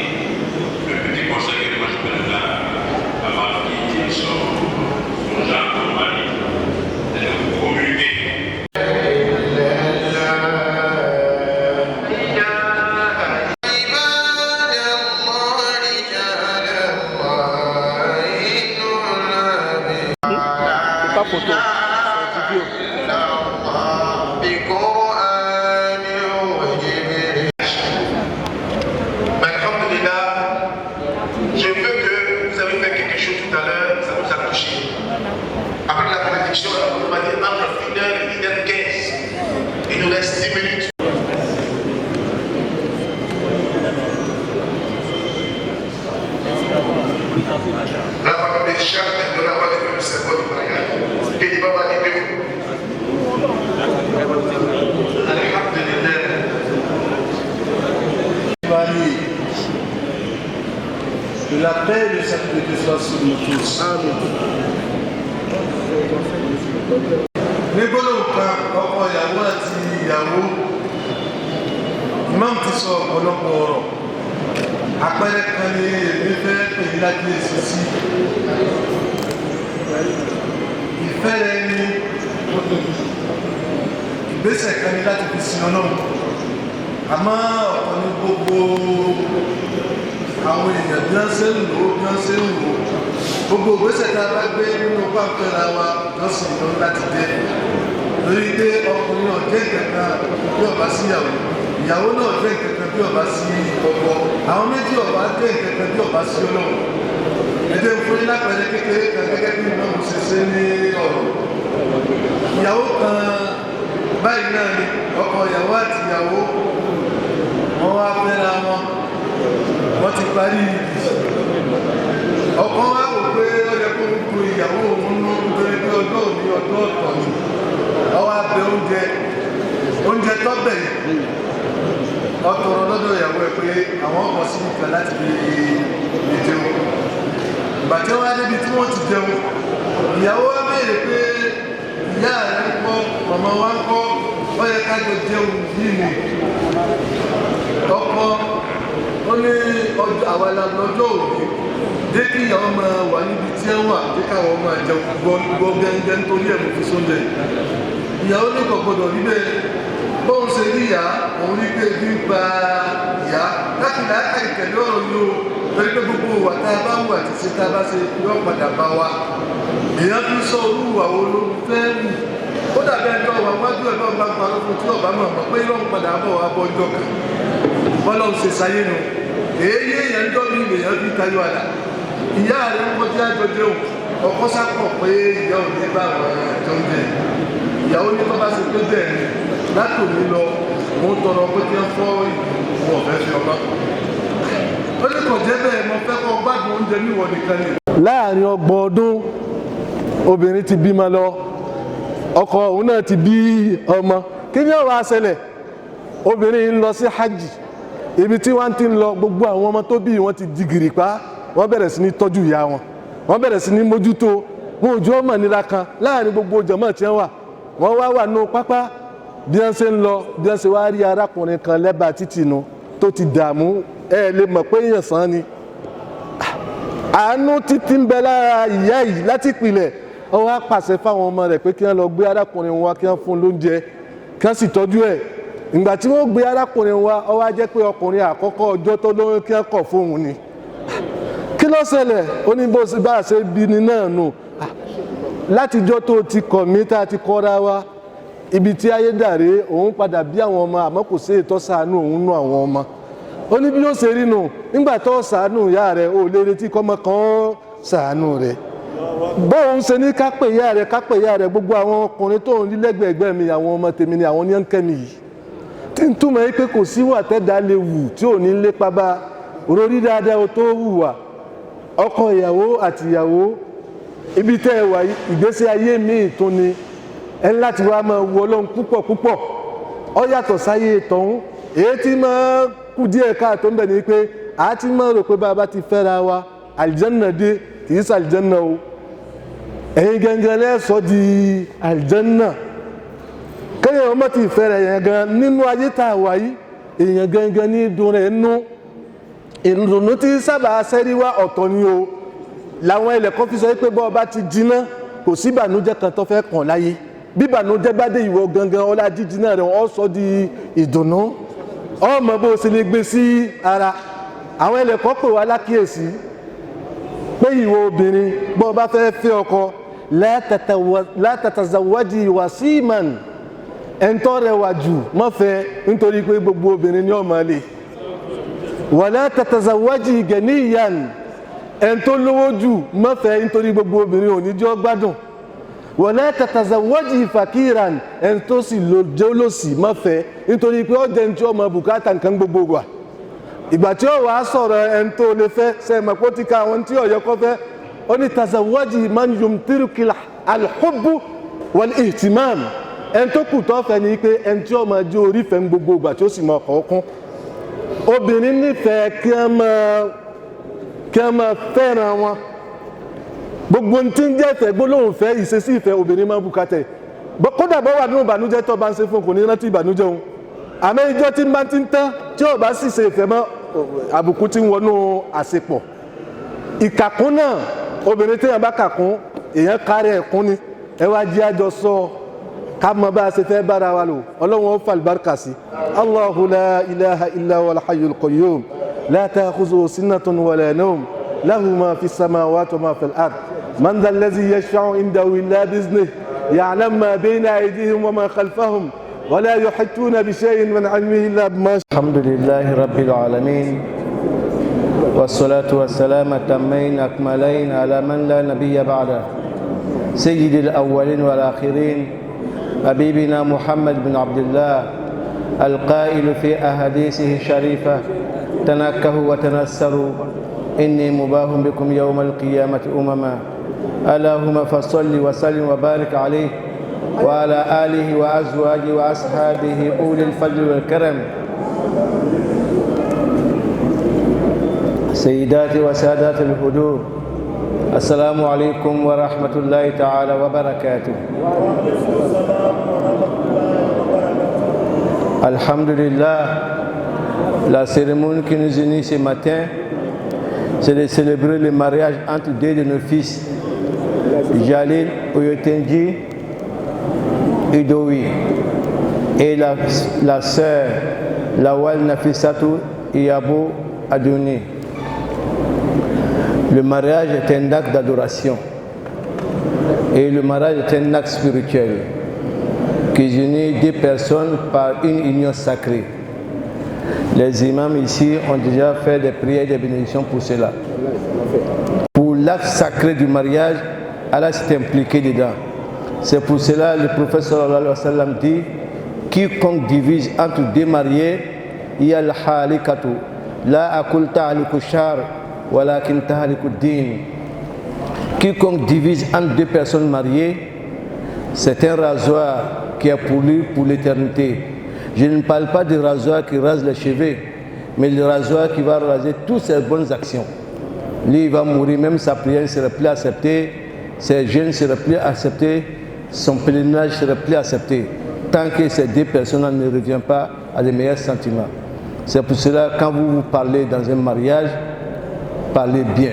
Speaker 4: Le petit conseil que moi je peux donner à ma fille et son genre, mon mari, c'est de communiquer.
Speaker 5: عباد الله Que la paix et le salut soit sur nous tous. Ní gbọ́dọ̀ kan ọkọ ìyàwó àti ìyàwó, imam ti sọ ọ̀pọ̀lọpọ̀ ọ̀rọ̀. Àpẹẹrẹ kan ní èmi fẹ́ pè ní láti èsì sí. Ìfẹ́ rẹ ní ìgbésẹ̀ kan ní láti fi sin Ọlọ́run. Àmọ́ ọ̀pọ̀ ní gbogbo àwọn èèyàn bí wọ́n ṣe ń lò ó bí wọ́n ṣe ń wò ó. Gbogbo ìgbésẹ̀ tá a bá gbé nínú pàǹpẹ́ra wa lọ́sìn lọ láti dé. Lórí pé ọkùnrin náà jẹ́ ìkẹ̀kẹ́ bí ọba sí ìyàwó. Ìyàwó náà jẹ́ ìkẹ̀kẹ́ bí ọba sí ọkọ. Àwọn méjì ọba jẹ́ ìkẹ̀kẹ́ bí ọba sí Ọlọ́run. Ẹ̀jẹ̀ ń fún lápẹẹrẹ kékeré kan gẹ́gẹ́ bí ìmọ̀ ṣe ṣe ní ọ̀rọ̀. Ìyàwó kan báyìí náà ni ọkọ ìyàwó àti ìyàwó wọ́n wá fẹ́ra wọn. Wọ́n ti parí ọkọ wa wò pé ó yẹ kó ń tu ìyàwó òun nú nítorí pé ọjọ́ òní ọjọ́ ọ̀tọ̀ ni ọwọ́ abẹ oúnjẹ tọ́bẹ̀ yìí ọtọrọ lọ́dọ̀ ìyàwó ẹ̀ pé àwọn ọkọ̀ sí ìgbà láti fi jẹun ìbàjẹ́ wá débi tí wọ́n ti jẹun ìyàwó wa béèrè pé ìyá rẹ̀ ń kọ́ màmá wa ń kọ́ ó yẹ ká jọ jẹun yìí ni ọkọ ó ní àwọn lọ́jọ́ òní dé kí ìyàwó máa wà níbi tí ẹ wà dé káwọn máa jẹun gbọ́ gẹ́gẹ́ nítorí ẹ̀mú fi sóúnjẹ ìyàwó ní kò gbọdọ̀ níbẹ̀ bóun ṣe rí ìyá òun ní pé bí ń pa ìyá láti láàkà ìtẹ̀lé ọ̀rọ̀ yìí o torí pé gbogbo wà tá a bá wù àti ṣe tá a bá ṣe yọ padà bá wa èèyàn fi sọ olúwa wo ló fẹ́ wù ó dàbí ẹjọ́ wà wájú ẹ̀ náà bá ń parọ́ fún tí ọ̀bá mọ̀ pé yọ̀ ń padà bọ̀ wá bọ́ ọjọ́ kan bọ́lá ń ṣe sáyé nu èyí èèyàn ń dọ́bí èèyàn fi tayọ àdá ìyá rẹ̀ ń kọjá àjọjẹ òun ọkọ sápọ̀ pé ìyá ò ní bá àwọn àjọ ń jẹ ìyàwó ní bábá ṣe pé bẹ́ẹ̀ ni láti òní lọ mo ń tọrọ pé kí wọ́n fọ́ ìwọ̀n ọ̀fẹ́ fi ọmọ ó ní kò jẹ́ bẹ́ẹ̀ mo fẹ́ kọ́ gbádùn oúnjẹ níwọ̀ nìkan ni. láàrin 30 ọdún obìnrin ti bímọ lọ ọkọ òun náà ti bí ọmọ kí ni ó wá ṣẹlẹ̀ obìnrin ń lọ sí hajj ibi tí wọ́n ti ń lọ gbogbo àwọn ọmọ tó bí wọ́n ti di gìrìpá wọ́n bẹ̀rẹ̀ sí ní tọ́jú ìyá wọn wọ́n bẹ̀rẹ̀ sí ní mójútó wọn ò jọ ọmọ nira kan láàrin gbogbo jàmáà tí wọ́n wá wà nù pápá bí wọ́n ṣe ń lọ bí wọ́n ṣe wá rí arákùnrin kan lẹ́bàá títì nu tó ti dààmú ẹ lè mọ̀ pé èèyàn sàn ni àánú títí ń bẹ lára ìyá yìí láti ìpìlẹ̀ ó wá pàṣẹ fáwọn ọmọ rẹ̀ pé kí wọ́n lọ gbé arákùnrin wa kí wọ́n fún lóúnjẹ kí wọ́n sì tọ́jú ẹ̀ ìgbà tí wọ́n gbé arákùnrin wa ó wá jẹ́ pé ọkùnrin àkọ́kọ́ ọjọ́ tó lóyún kí wọ́n kọ̀ fóun ni kí ló ṣẹlẹ̀ ó ní bó ṣe bá a ṣe bí ni náà nù látijọ́ tó ti kọ̀ mí tá a ti kọ́ra wa ibi tí ayé dàrí òun padà bí àwọn ọmọ àmọ́ kò sí ètò ṣàánú òun nú àwọn ọmọ ó ní bí yóò ṣe rí nù nígbà tó ṣàánú ìyá rẹ̀ ó lè retí kọ́mọ kan ṣàánú rẹ̀ bóun ṣe ní kápẹ́ ìyá rẹ̀ gbogbo àwọn ọkùnrin tó ń rí lẹ́gbẹ̀ẹ́gbẹ́ mi àwọn ọmọ tèmi ni àwọn ní ń kẹ́ mi yìí tí ń túmọ̀ yìí pé kò sí wà tẹ́dá lè wù tí ò ní lépa bá orí dáadáa tó wù wà ọkọ ìyàwó àti ìyàwó ibi tẹ́ ẹ wà ìgbésí ayé míì tó ni ẹ láti wá máa wọ Ọlọ́run púpọ̀ púpọ̀ ọ yàtọ̀ sáyé tọ̀hún èyí tí máa kú díẹ̀ káàtó ń bẹ̀ ni pé a ti máa rò pé bàbá ti fẹ́ra wa àlìjánná dé kì í sàlìjánná o ẹ̀yin gangan lẹ́sọ̀ di àlìjánná kéèyàn ọmọ ti fẹ́ra yẹn gan nínú ayé tá a wà yìí èèyàn gangan ní dùn rẹ̀ nú ìdùnnú tí sábà sẹ́rí wá ọ̀tọ̀ ni o làwọn ẹlẹ́kọ́ fi sọ pé bọ́ ọba ti jiná kò sí ìbànújẹ́ kan tó fẹ́ kàn láyé bí ìbànújẹ́ bá dé ìwọ gangan ọlá jíjiná rẹ̀ wọ́n sọ di ìdùnnú ọmọ bó ṣe lè gbé sí ara àwọn ẹlẹ́kọ́ pè wá lákìyèsí pé ìwọ obìnrin bọ́ ọba fẹ́ fẹ́ ọkọ látàtàzàwájì wàsíìmàn ẹ̀ńtọ́ rẹwà jù mọ́fẹ́ nítorí pé gbogbo obìnrin ní ọmọ lè wàlá tàtàzàwájì gẹ̀níyàn ẹ̀ńtọ́ lówó jù mọ́fẹ́ nítorí gbogbo obìnrin ò ní jọ gbádùn wàlá tàtàzàwájì fàkíran ẹ̀ńtọ́ sì jẹ́ olóṣì mọ́fẹ́ nítorí pé ó jẹ́ ní tí ọmọ bùkátà nǹkan gbogbo wà ìgbà tí ó wàá sọ̀rọ̀ ẹ̀ńtọ́ lè fẹ́ sẹ́ẹ̀mọ̀ pé ó ti ka àwọn tí ọ̀yọ́ kọ́ fẹ́ ó ní tàzàwájì man yumtirukil alhubbu wal ihtimam ẹni tó kù tó fẹ́ ni pé ẹni tí ó máa jẹ́ orí fẹ́ ń gbogbo ìgbà tí ó sì máa kọ̀ọ̀kan obìnrin nífẹ̀ẹ́ kí wọ́n máa fẹ́ràn wọn gbogbo tí ń jẹ́ ìfẹ́ gbólóhùn fẹ́ ìṣesí ìfẹ́ obìnrin máa bùkátẹ̀ kódà bọ́ wà nínú ìbànújẹ́ tó bá ń ṣe fún kò ní rántí ìbànújẹ́ òun àmọ́ ìjọ tí ń bá ti ń tán tí ò bá sì ṣe ìfẹ́ mọ́ àbùkù tí ń wọnú àṣepọ̀ ìkàkún náà obìnrin téèyàn bá kàkún èèyàn kárí ẹ̀kún ni ẹ wá jí àjọ sọ ká mọ bá a ṣe fẹ́ bára wa lò ọlọ́run ó fa àlùbáríkà sí Allahu la ilaha illa huwal hayyul qayyum la ta'khuzuhu sinatun wala nawm lahu ma fi samawati wa ma fil ard man dha allazi yashfa'u indahu illa bi'iznihi ya'lamu ma bayna aydihim wa ma khalfahum wa la yuhituna bi shay'in min 'ilmihi illa bima sha'a.
Speaker 6: Alhamdulillahi rabbil alamin والصلاة والسلام التامين أكملين على من لا نبي بعده سيد الأولين والآخرين حبيبنا محمد بن عبد الله القائل في أحاديثه الشريفة تنكهوا وتنسروا إني مباه بكم يوم القيامة أمما اللهم فصل وسلم وبارك عليه وعلى آله وأزواجه وأصحابه أولي الفضل والكرم سيداتي وسادات الحضور السلام عليكم ورحمة الله تعالى وبركاته. Alhamdulillah, la cérémonie qui nous unit ce matin, c'est de célébrer le mariage entre deux de nos fils, Jalil Oyotenji Idoui et la sœur Lawal Nafissatou Iyabo Adouni. Le mariage est un acte d'adoration et le mariage est un acte spirituel qui unit deux personnes par une union sacrée. Les imams ici ont déjà fait des prières et des bénédictions pour cela. Pour l'acte sacré du mariage, Allah s'est impliqué dedans. C'est pour cela que le prophète sallallahu alayhi wa sallam dit quiconque divise entre deux mariés, il y a al-halikatu la akul ta'aliku shar walakin ta'aliku din. Quiconque divise entre deux personnes mariées, c'est un rasoir qui est pour lui pour l'éternité. Je ne parle pas du rasoir qui rase les cheveux, mais le rasoir qui va raser toutes ses bonnes actions. Lui, il va mourir, même sa prière ne serait plus acceptée, ses jeûnes ne seraient plus acceptés, son pèlerinage ne serait plus accepté, tant que ces deux personnes ne reviennent pas à des meilleurs sentiments. C'est pour cela que quand vous parlez dans un mariage, parlez bien.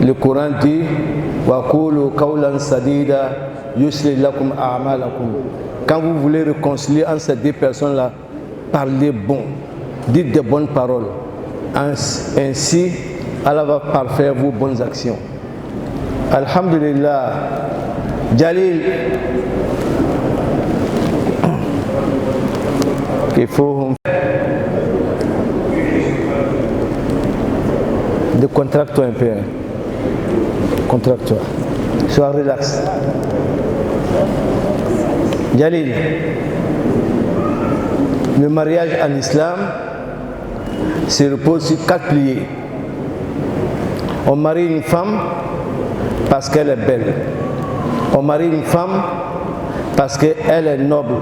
Speaker 6: Le Coran dit wa qulu qawlan sadida yusli lakum a'malakum. Quand vous voulez réconcilier entre ces deux personnes-là, parlez bon, dites de bonnes paroles. Ainsi, Allah va parfaire vos bonnes actions. Alhamdulillah, Jalil, qu'il faut décontracte-toi un peu. Contracteur. Sois relax. Jalil, le mariage en islam se repose sur 4 piliers. On marie une femme parce qu'elle est belle. On marie une femme parce qu'elle est noble.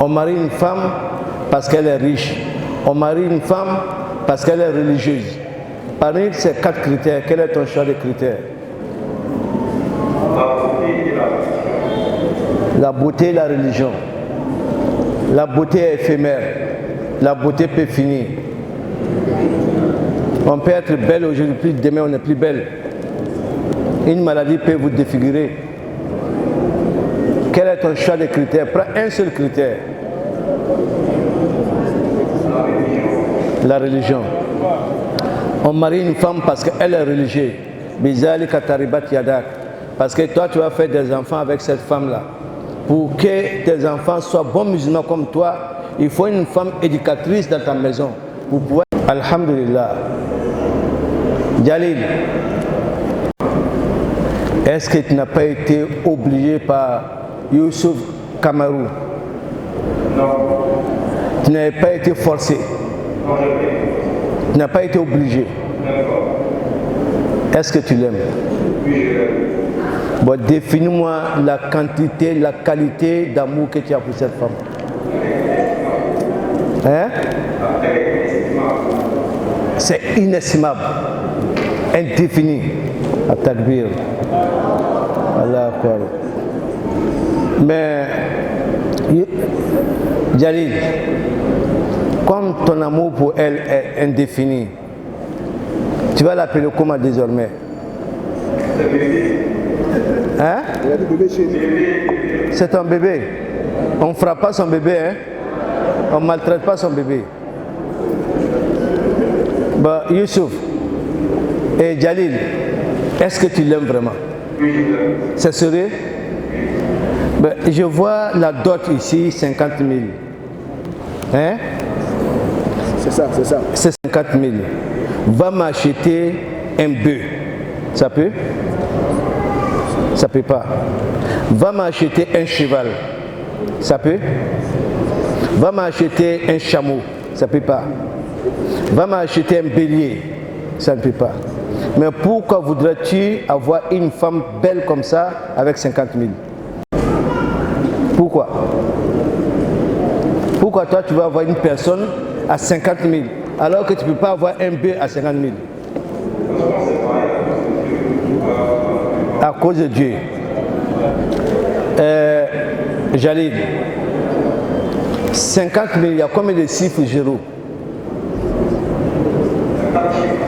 Speaker 6: On marie une femme parce qu'elle est riche. On marie une femme parce qu'elle est religieuse. Parmi ces 4 critères, quel est ton choix de critères? La beauté et la religion. La beauté est éphémère. La beauté peut finir. On peut être belle aujourd'hui, puis demain on n'est plus belle. Une maladie peut vous défigurer. Quel est ton choix de critères? Prends un seul critère. La religion. On marie une femme parce qu'elle est religieuse. Bizalika taribat yadak. Parce que toi tu vas faire des enfants avec cette femme-là. Pour que tes enfants soient bons musulmans comme toi, il faut une femme éducatrice dans ta maison. Pour pouvoir... Alhamdulillah. Jalil, est-ce que tu n'as pas été obligé par Youssouf Kamarou?
Speaker 4: Non.
Speaker 6: Tu n'avais pas été forcé?
Speaker 4: Non,
Speaker 6: Tu n'as pas été obligé?
Speaker 4: d'accord.
Speaker 6: Est-ce que tu l'aimes?
Speaker 4: Oui, je l'aime.
Speaker 6: Bon, définis-moi la quantité, la qualité d'amour que tu as pour cette femme. Hein? C'est inestimable. indéfini. À takbir. Allah Akbar. Mais, Jalil, comme ton amour pour elle est indéfini, tu vas l'appeler comment désormais? Hein? C'est ton bébé. On ne frappe pas son bébé, hein? On ne maltraite pas son bébé. Bah, Youssouf et Jalil, est-ce que tu l'aimes vraiment? C'est sérieux? Ben, je vois la dot ici, 50 000. Hein?
Speaker 2: C'est ça, c'est ça.
Speaker 6: C'est 50 000. Va m'acheter un bœuf. Ça peut? Ça peut pas. Va m'acheter un cheval. Ça peut? Va m'acheter un chameau. Ça peut pas. Va m'acheter un bélier. Ça ne peut pas. Mais pourquoi voudrais-tu avoir une femme belle comme ça avec 50 000? Pourquoi? Pourquoi toi tu vas avoir une personne à 50 000 alors que tu ne peux pas avoir un bœuf à 50 000? À cause de Dieu. Jalil, 50 000, il y a combien de chiffres zéro?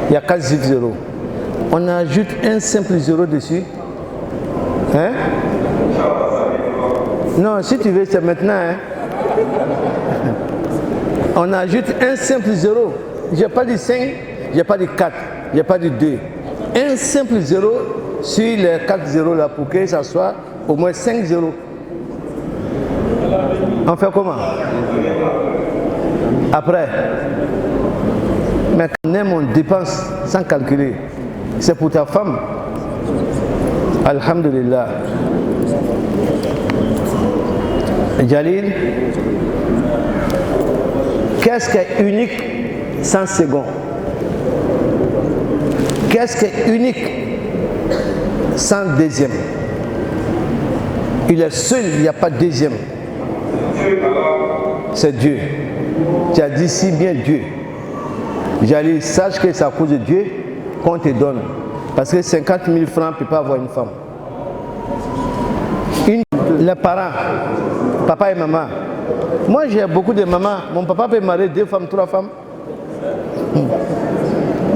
Speaker 6: Il y a 4 chiffres zéro. On ajoute un simple zéro dessus. Hein? Non, si tu veux, c'est maintenant. Hein? On ajoute un simple zéro. Je n'ai pas dit 5, je n'ai pas dit 4, je n'ai pas dit 2. Un simple zéro sur les 4 zéros là pour que ça soit au moins 5 zéros. On fait comment? Après, maintenant on dépense sans calculer. C'est pour ta femme. Alhamdulillah. Jalil, qu'est-ce qui est unique sans second? Qu'est-ce qui est unique sans deuxième? Il est seul, il n'y a pas de deuxième. C'est Dieu. Tu as dit si bien Dieu. Jalil, sache que c'est à cause de Dieu qu'on te donne. Parce que 50 000 francs ne peut pas avoir une femme. Les parents, papa et maman. Moi j'ai beaucoup de mamans. Mon papa peut marier 2 femmes, 3 femmes.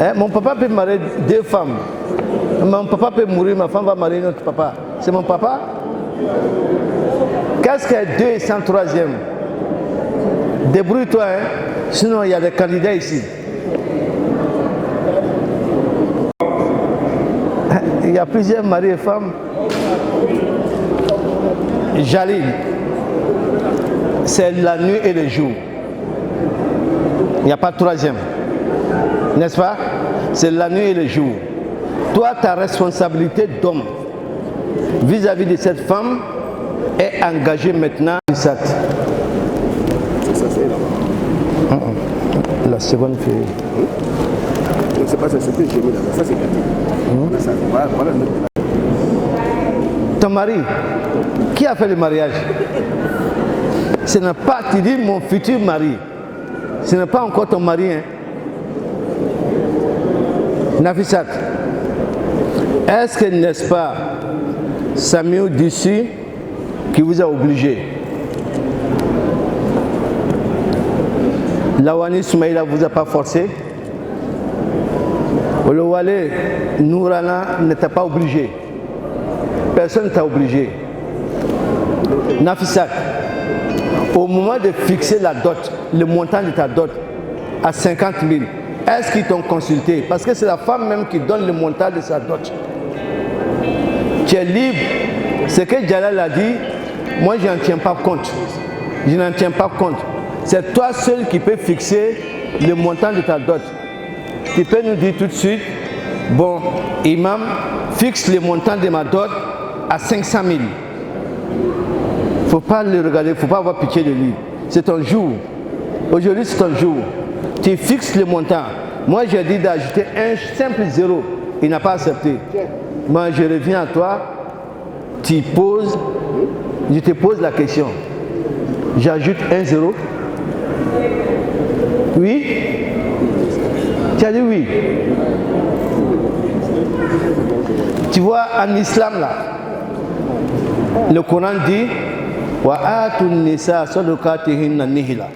Speaker 6: Hein? Mon papa peut marier 2 femmes. Mon papa peut mourir, ma femme va marier notre papa. C'est mon papa. Qu'est-ce qu'il y a 2 sans 3e? Débrouille-toi, hein? Sinon il y a des candidats ici. Il y a plusieurs maris et femmes. Jalil, c'est la nuit et le jour. Il n'y a pas de 3e. N'est-ce pas? C'est la nuit et le jour. Toi, ta responsabilité d'homme vis-à-vis de cette femme est engagée maintenant. C'est ça, c'est là-bas. La seconde fille.
Speaker 2: C'est pas ça, c'est que j'ai mis là-bas. Ça, c'est gâté. Voilà.
Speaker 6: Ton mari, qui a fait le mariage? Ce n'est pas, tu dis mon futur mari. Ce n'est pas encore ton mari. Hein? Nafisat, est-ce que n'est-ce pas Samuel d'ici qui vous a obligé? Lawani Soumaïla vous a pas forcé? Olowale Nourana ne t'a pas obligé. Personne ne t'a obligé. Nafisat, au moment de fixer la dot, le montant de ta dot à 50 000, est-ce qu'ils t'ont consulté? Parce que c'est la femme même qui donne le montant de sa dot. Tu es libre. Ce que Jalal a dit, moi je n'en tiens pas compte. Je n'en tiens pas compte. C'est toi seul qui peux fixer le montant de ta dot. Tu peux nous dire tout de suite, bon, imam, fixe le montant de ma dot à 500 000. Il ne faut pas le regarder, il ne faut pas avoir pitié de lui. C'est ton jour. Aujourd'hui, c'est ton jour. Tu fixes le montant. Moi, j'ai dit d'ajouter un simple zéro. Il n'a pas accepté. Moi, je reviens à toi. Tu poses, je te pose la question. J'ajoute un zéro. Oui? Tu as dit oui. Tu vois, en islam là, le Coran dit wa atun nisa sadaqatihinna nihila.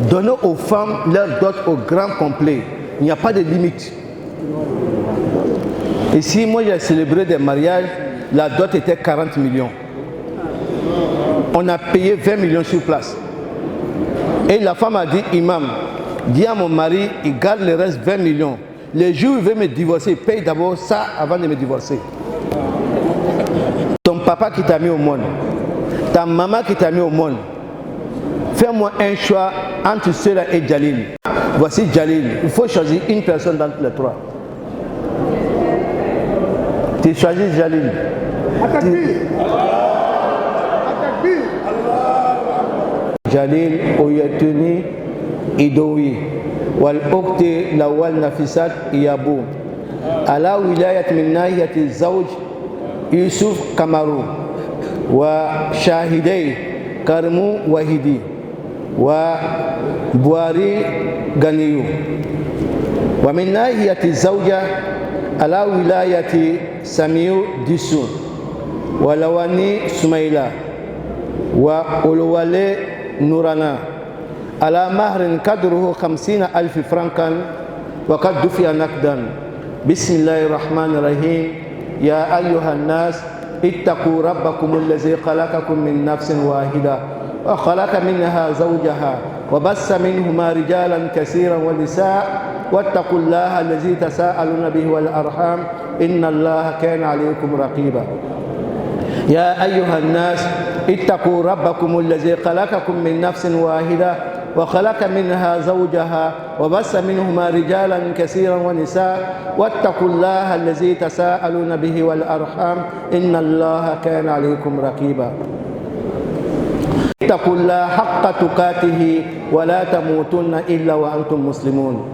Speaker 6: Donnez aux femmes leur dot au grand complet. Il n'y a pas de limite. Ici, moi j'ai célébré des mariages, la dot était 40 millions. On a payé 20 millions sur place. Et la femme a dit, imam, dis à mon mari, il garde le reste 20 millions. Le jour où il veut me divorcer, il paye d'abord ça avant de me divorcer. Ton papa qui t'a mis au monde, ta maman qui t'a mis au monde, fais-moi un choix entre cela et Jalil. Voici Jalil. Il faut choisir une personne d'entre les trois. Tu choisis Jalil. Jalil Oyatuni Idoui wal Okte Lawal Nafisat Iyabou ala wilayat min nahiyati zawj Yusuf Kamaru wa Shahidai Karmu Wahidi wa Buari Ganiyu wa min nahiyati zawja ala wilayati Samiu Disun wa Lawani Sumaila wa Uluwale نورنا على مهر قدره 50,000 فرنكا وقد دفع نقدا. بسم الله الرحمن الرحيم. يا أيها الناس اتقوا ربكم الذي خلقكم من نفس واحدة وخلق منها زوجها وبث منهما رجالا كثيرا ونساء واتقوا الله الذي تساءلون به والأرحام إن الله كان عليكم رقيبا. يا أيها الناس اتقوا ربكم الذي خلقكم من نفس واحدة وخلق منها زوجها وبث منهما رجالا كثيرا ونساء واتقوا الله الذي تساءلون به والأرحام إن الله كان عليكم رقيبا. اتقوا الله حق تقاته ولا تموتن إلا وأنتم مسلمون.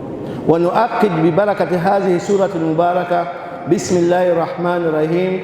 Speaker 6: ونؤكد ببركة هذه السورة المباركة بسم الله الرحمن الرحيم.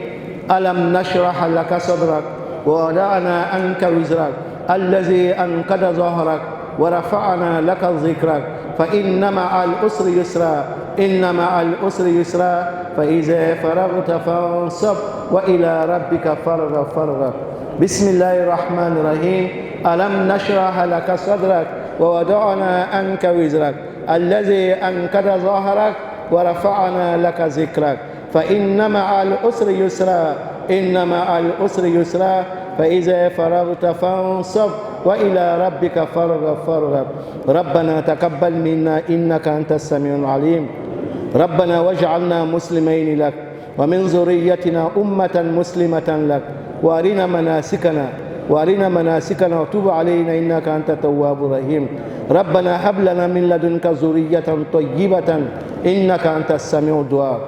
Speaker 6: ألم نشرح لك صدرك ووضعنا عنك وزرك الذي أنقض ظهرك ورفعنا لك ذكرك فإن مع العسر يسرا إن مع العسر يسرا فإذا فرغت فانصب وإلى ربك فارغب. بسم الله الرحمن الرحيم. ألم نشرح لك صدرك ووضعنا عنك وزرك الذي أنقض ظهرك ورفعنا لك ذكرك فإن مع العسر يسرا إن مع العسر يسرا فإذا فرغت فانصب وإلى ربك فارغب. ربنا تقبل منا إنك أنت السميع العليم. ربنا واجعلنا مسلمين لك ومن ذريتنا أمة مسلمة لك وأرنا مناسكنا وتب علينا إنك أنت التواب الرحيم. ربنا هب لنا من لدنك ذرية طيبة إنك أنت السميع الدعاء.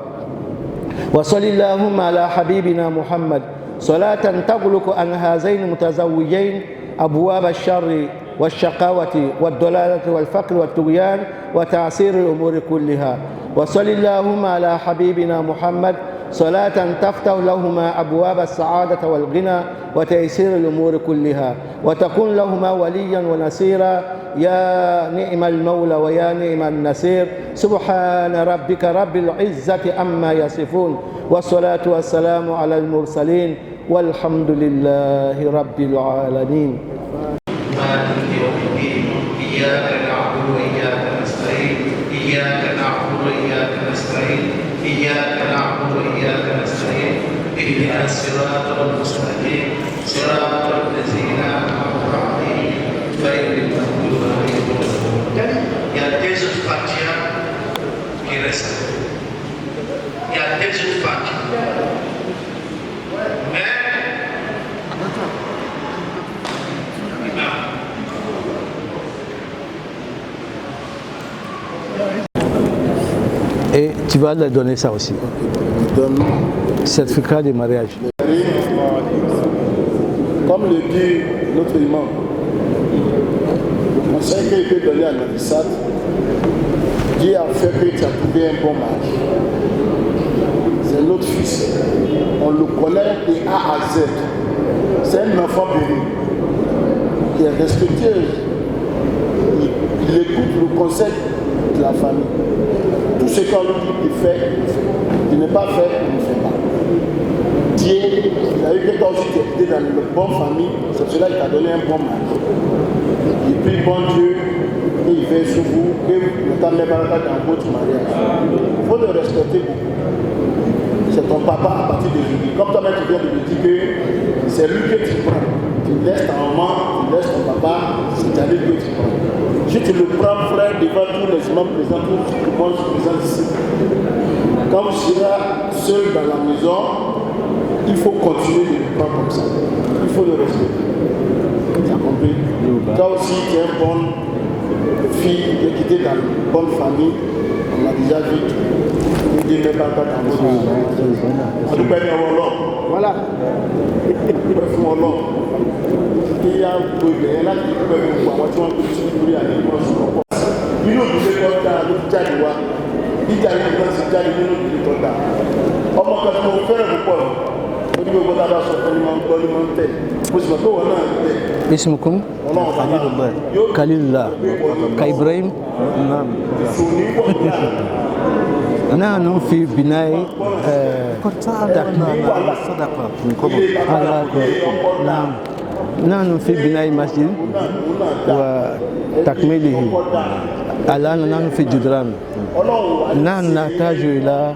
Speaker 6: وصل اللهم على حبيبنا محمد صلاة تغلق عن هذين المتزوجين أبواب الشر والشقاوة والضلالة والفقر والطغيان وتعسير الأمور كلها. وصل اللهم على حبيبنا محمد صلاة تفتح لهما أبواب السعادة والغنى وتيسير الأمور كلها وتكون لهما وليا ونصيرا. يا نعم المولى ويا نعم النصير. سبحان ربك رب العزة عما يصفون والصلاة والسلام على المرسلين والحمد لله رب العالمين.
Speaker 7: مالك يوم الدين إياك نعبد وإياك نستعين إياك نعبد وإياك نستعين إياك نعبد وإياك نستعين اهدنا الصراط المستقيم صراط الذين أنعمت عليهم غير المغضوب عليهم ولا الضالين. Il y a des autres Fatiha qui restent. Il y a des autres Fatiha. Mais
Speaker 6: Et tu vas leur donner ça aussi. Certificat de mariage.
Speaker 8: Comme le dit notre imam, le conseil qui a été donné à Nafisat, Dieu a fait que tu as trouvé un bon mari. C'est notre fils. On le connaît de A à Z. C'est un enfant béni qui est respectueux. Il écoute le conseil de la famille. Tout ce qu'on lui dit, il fait. de ne pas faire, on ne fait pas. Dieu, il a eu que toi aussi tu es dans une bonne famille, c'est cela qu'il t'a donné un bon mari. Il prie bon Dieu, et il fait sur vous, que ne t'emmène pas dans votre mariage. Il faut le respecter beaucoup. C'est ton papa à partir d'aujourd'hui. Comme toi-même tu viens de me dire que c'est lui que tu prends. Tu laisses ta maman, tu laisses ton papa, c'est à lui que tu prends. Si tu le prends, frère, devant tous les imams présents, tous les bons présents ici. Quand tu seras seul dans la maison, il faut continuer de le prendre comme ça. Il faut le respecter. Tu as compris? Toi aussi, tu es une bonne fille, tu es quittée dans une bonne famille. On a déjà vu. Il ne met pas dans votre maison. On nous paye en Wallon. Voilà. En Wallon. Il y a un peu de là qui peut me voir. Moi, tu vois, je suis venu à l'école. Il nous dit que nous avons il y a une grande situation de nous qui est on m'a fait mon frère ou quoi au niveau de la
Speaker 6: اسمكم خليل الله كإبراهيم نحن في بناء نعم نحن في بناء مسجد وتكميله الآن نحن في جدران نحن نحتاج إلى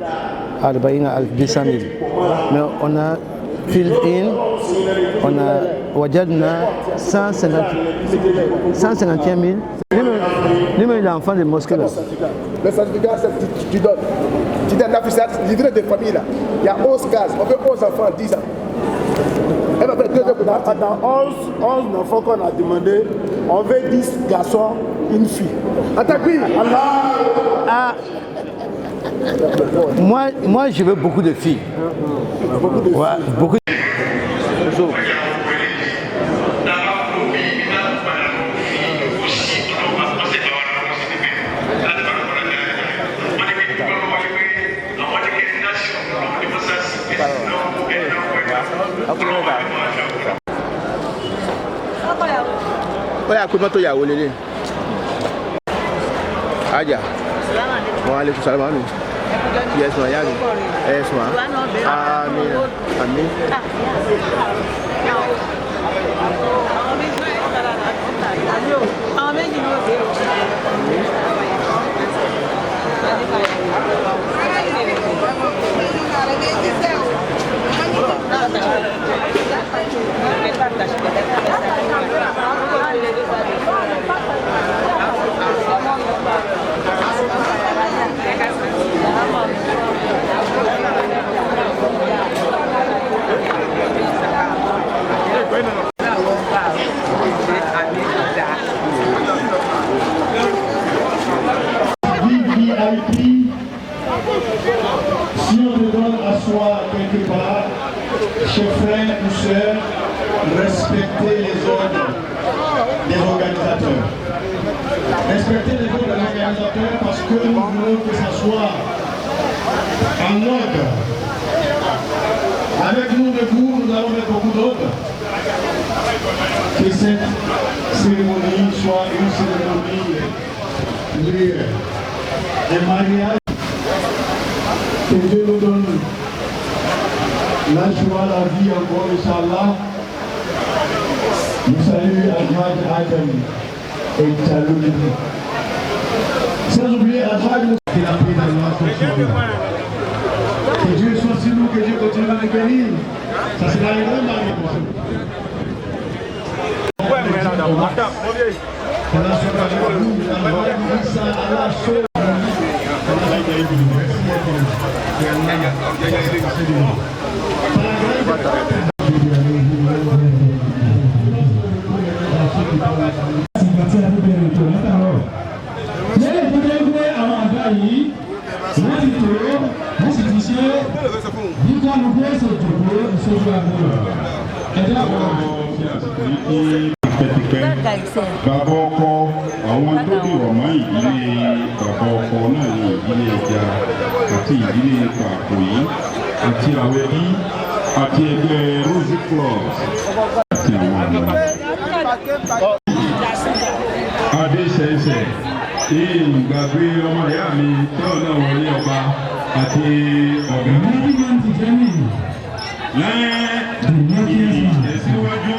Speaker 6: 40,000 mais on a filled in, on a وجدنا 151 000. Lui-même, il est enfant de mosquée là.
Speaker 9: Le certificat, tu donnes. Tu donnes l'affichage, livret de famille là. Il y a 11 cases, on veut 11 enfants, 10 ans. Elle va faire 2 ans.
Speaker 8: Dans 11 enfants qu'on a demandé, on veut 10 garçons, une fille.
Speaker 9: Attaque-lui.
Speaker 6: Ah. Moi, je veux beaucoup de filles.
Speaker 8: Beaucoup de filles.
Speaker 6: Ouais, beaucoup de...
Speaker 9: Oya kó mọ́tò ìyàwó lélẹ̀. Ajá. Wọ́n á lè fún sàlámà nù. Yes ma yá mi. Yes ma. Àmín. Àmín.
Speaker 10: Si on te donne à soi quelque part, chers frères ou sœurs, respectez les ordres des organisateurs. Respectez les ordres des organisateurs parce que nous voulons que ça soit en ordre. Avec nous debout, nous allons mettre beaucoup d'ordre. Que cette cérémonie soit une cérémonie de mariage. Que Dieu nous donne la joie, la vie encore, Inch'Allah. Nous saluons Ahmad Adam et Talouli. Sans oublier Ahmad qui l'a pris dans notre vie. Que Dieu soit sur nous, que Dieu continue à nous bénir. Ça sera un grand mari pour nous.
Speaker 11: Bàbá ọkọ àwọn tó dèrò mọ́ ìdílé bàbá ọkọ náà ní ìdílé ẹja àti ìdílé Pàkòyí àti àwọn ẹbí àti ẹgbẹ́ Rosy Club àti àwọn àgbà. Adéṣẹ́ṣẹ́ ìgbàgbé ọmọ ìyá mi tí ọ̀nà wọlé ọba. àti ọ̀gá lẹ́yìn ìtẹ̀síwájú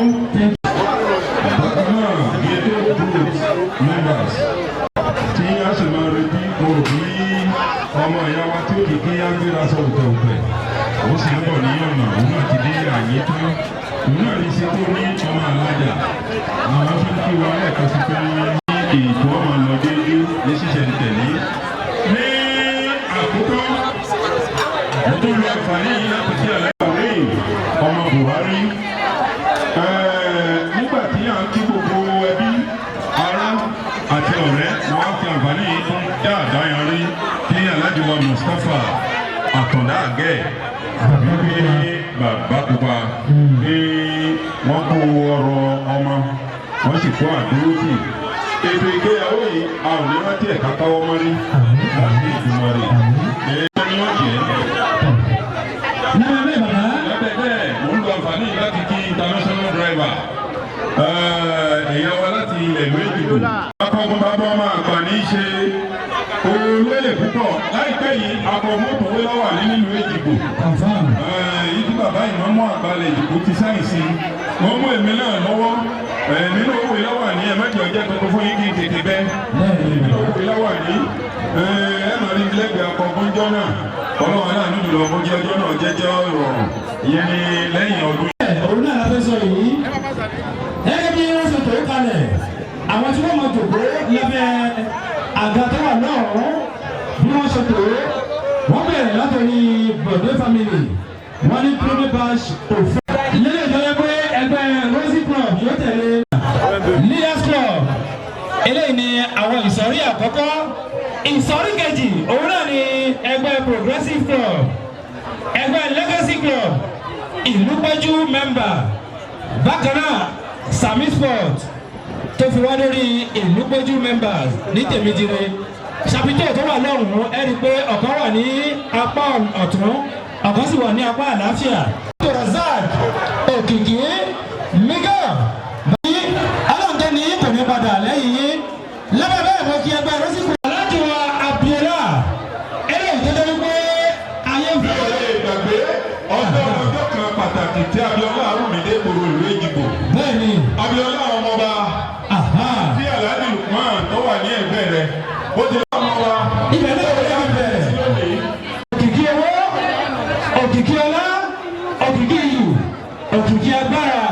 Speaker 11: bákan náà ní ètò group members tí a sì máa retí kò bí ọmọ ìyá wa tí ó kì í kí á gbéra sọ òtẹ̀òtẹ̀ ó sì ń bọ̀ ní ọ̀nà òun náà ti dé àyè tán òun náà ní ṣe tó ní ọmọ alájà àwọn fi ń kí wa lẹ́ẹ̀kan sí pé ní ètò ọmọ lọ déédéé ní ṣíṣe ń tẹ̀lé ní àkókò mo tó lo àǹfààní yìí láti kí àlẹ́ ọmọ Buhari nígbà tí à ń kí gbogbo ẹbí ará àti ọ̀rẹ́ wọn á fi àǹfààní yìí fún dáadáa yan rí kí Alhaji wa Mustapha Àtàndá Àgẹ́ wípé bàbá pupa pé wọ́n kó ọrọ̀ ọmọ wọ́n sì kó àdúró sí ètò ìgbéyàwó yìí a ò ní rántí ẹ̀ka káwọ́ mọ́rí láti ìgbìmọ̀ rẹ̀ èèyàn ni wọ́n jẹ́. lábẹ́ bẹ́ẹ̀ mo ń lo àǹfààní láti kí international driver èèyàn wa láti ilẹ̀ ìlú Èjìgbò. akọgun bàbá ọmọ àgbà ní í ṣe olóyè púpọ̀ láìpẹ́ yìí akọ mọ́tò wé lọ́wọ́ ní nílùú Èjìgbò. yìí tí bàbá ìmọ̀mọ́ àgbàlẹ̀ Èjìgbò ti sáyẹ̀nsì wọ́n mú èmi náà lọ́wọ́ nínú owó ìlọ́wọ́ ní ẹ̀mẹ́jọ jẹ́ tuntun fún yín kí n tètè bẹ́ nínú owó ìlọ́wọ́ ní ẹ̀mọ̀rí lẹ́gbẹ̀ẹ́ akọ̀gbọ́njọ́ náà ọlọ́wọ́ náà nínú ìlú ọmọdé ọjọ́ náà jẹ́jẹ́ ìrọ̀rùn ìyẹn ni lẹ́yìn ọdún.
Speaker 10: òun náà la fẹ́ sọ yìí gẹ́gẹ́ bí wọ́n ṣe tó kalẹ̀ àwọn tí wọ́n mọ jòkó lábẹ́ àga tó wà náà bí wọ́n ṣe tó wọ́n bẹ̀rẹ̀ látọ̀rí Bọ̀dé family wọ́n ní premier batch òfin. lẹ́yìn ìjọba pé ẹgbẹ́ Rosy Club yóò tẹ̀lé Leaders Club eléyìí ni àwọn ìsọ̀rí àkọ́kọ́ ìsọ̀rí kejì òun náà ni ẹgbẹ́ Progressive Club ẹgbẹ́ Legacy Club Ìlúpéjú member bákan náà Sami Sport tó fi wá lórí Ìlúpéjú members ní Tèmídire ṣàpìtò tó wà lọ́rùn ẹ rí i pé ọ̀kan wà ní apá ọ̀tún ọ̀kan sì wà ní apá àlàáfíà. Razak Òkìkí Miga báyìí aláǹtẹ̀ ní kò ní padà lẹ́yìn yín lábẹ́ bẹ́ẹ̀ mo kí ẹgbẹ́ Rosy Club. aláàjì wa Abiola eléyìí tó dé wípé ayé ń fi.
Speaker 11: ìgbàgbé ọjọ́ kan pàtàkì tí Abiola Arúmídé gbòòrò ìlú Èjìgbò.
Speaker 10: bẹ́ẹ̀ni
Speaker 11: Abiola ọmọba tí Alhaji Lukman tó wà ní ẹgbẹ́ rẹ̀ ó ti lọ́ ọmọ wa.
Speaker 10: ibẹ̀ náà wọlé bẹ̀rẹ̀ òkìkí owó òkìkí ọlá òkìkí ìlú òkìkí agbára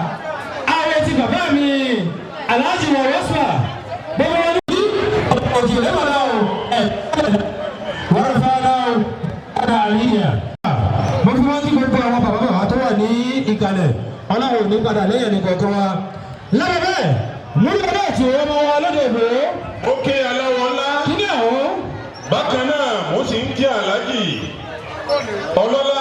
Speaker 10: ààrẹ ti bàbá mi Alhaji wa Rosfa gbogbo wọn ní òkìkí lẹ́mọ̀lá o wọ́n fà náà ọ̀dà àríyá. mo fi wọ́n kí gbogbo àwọn bàbá bàbá tó wà ní ìkàlẹ̀ ọlọ́run ò ní padà lẹ́yìn ẹnì kọ̀ọ̀kan wa lábẹ́ bẹ́ẹ̀ múlò náà tí ó mọ wa lóde ìbò.
Speaker 11: ó ké aláwọ̀ ńlá.
Speaker 10: kí ni àwọn.
Speaker 11: bákan náà mo sì ń kí Alhaji ọlọ́lá.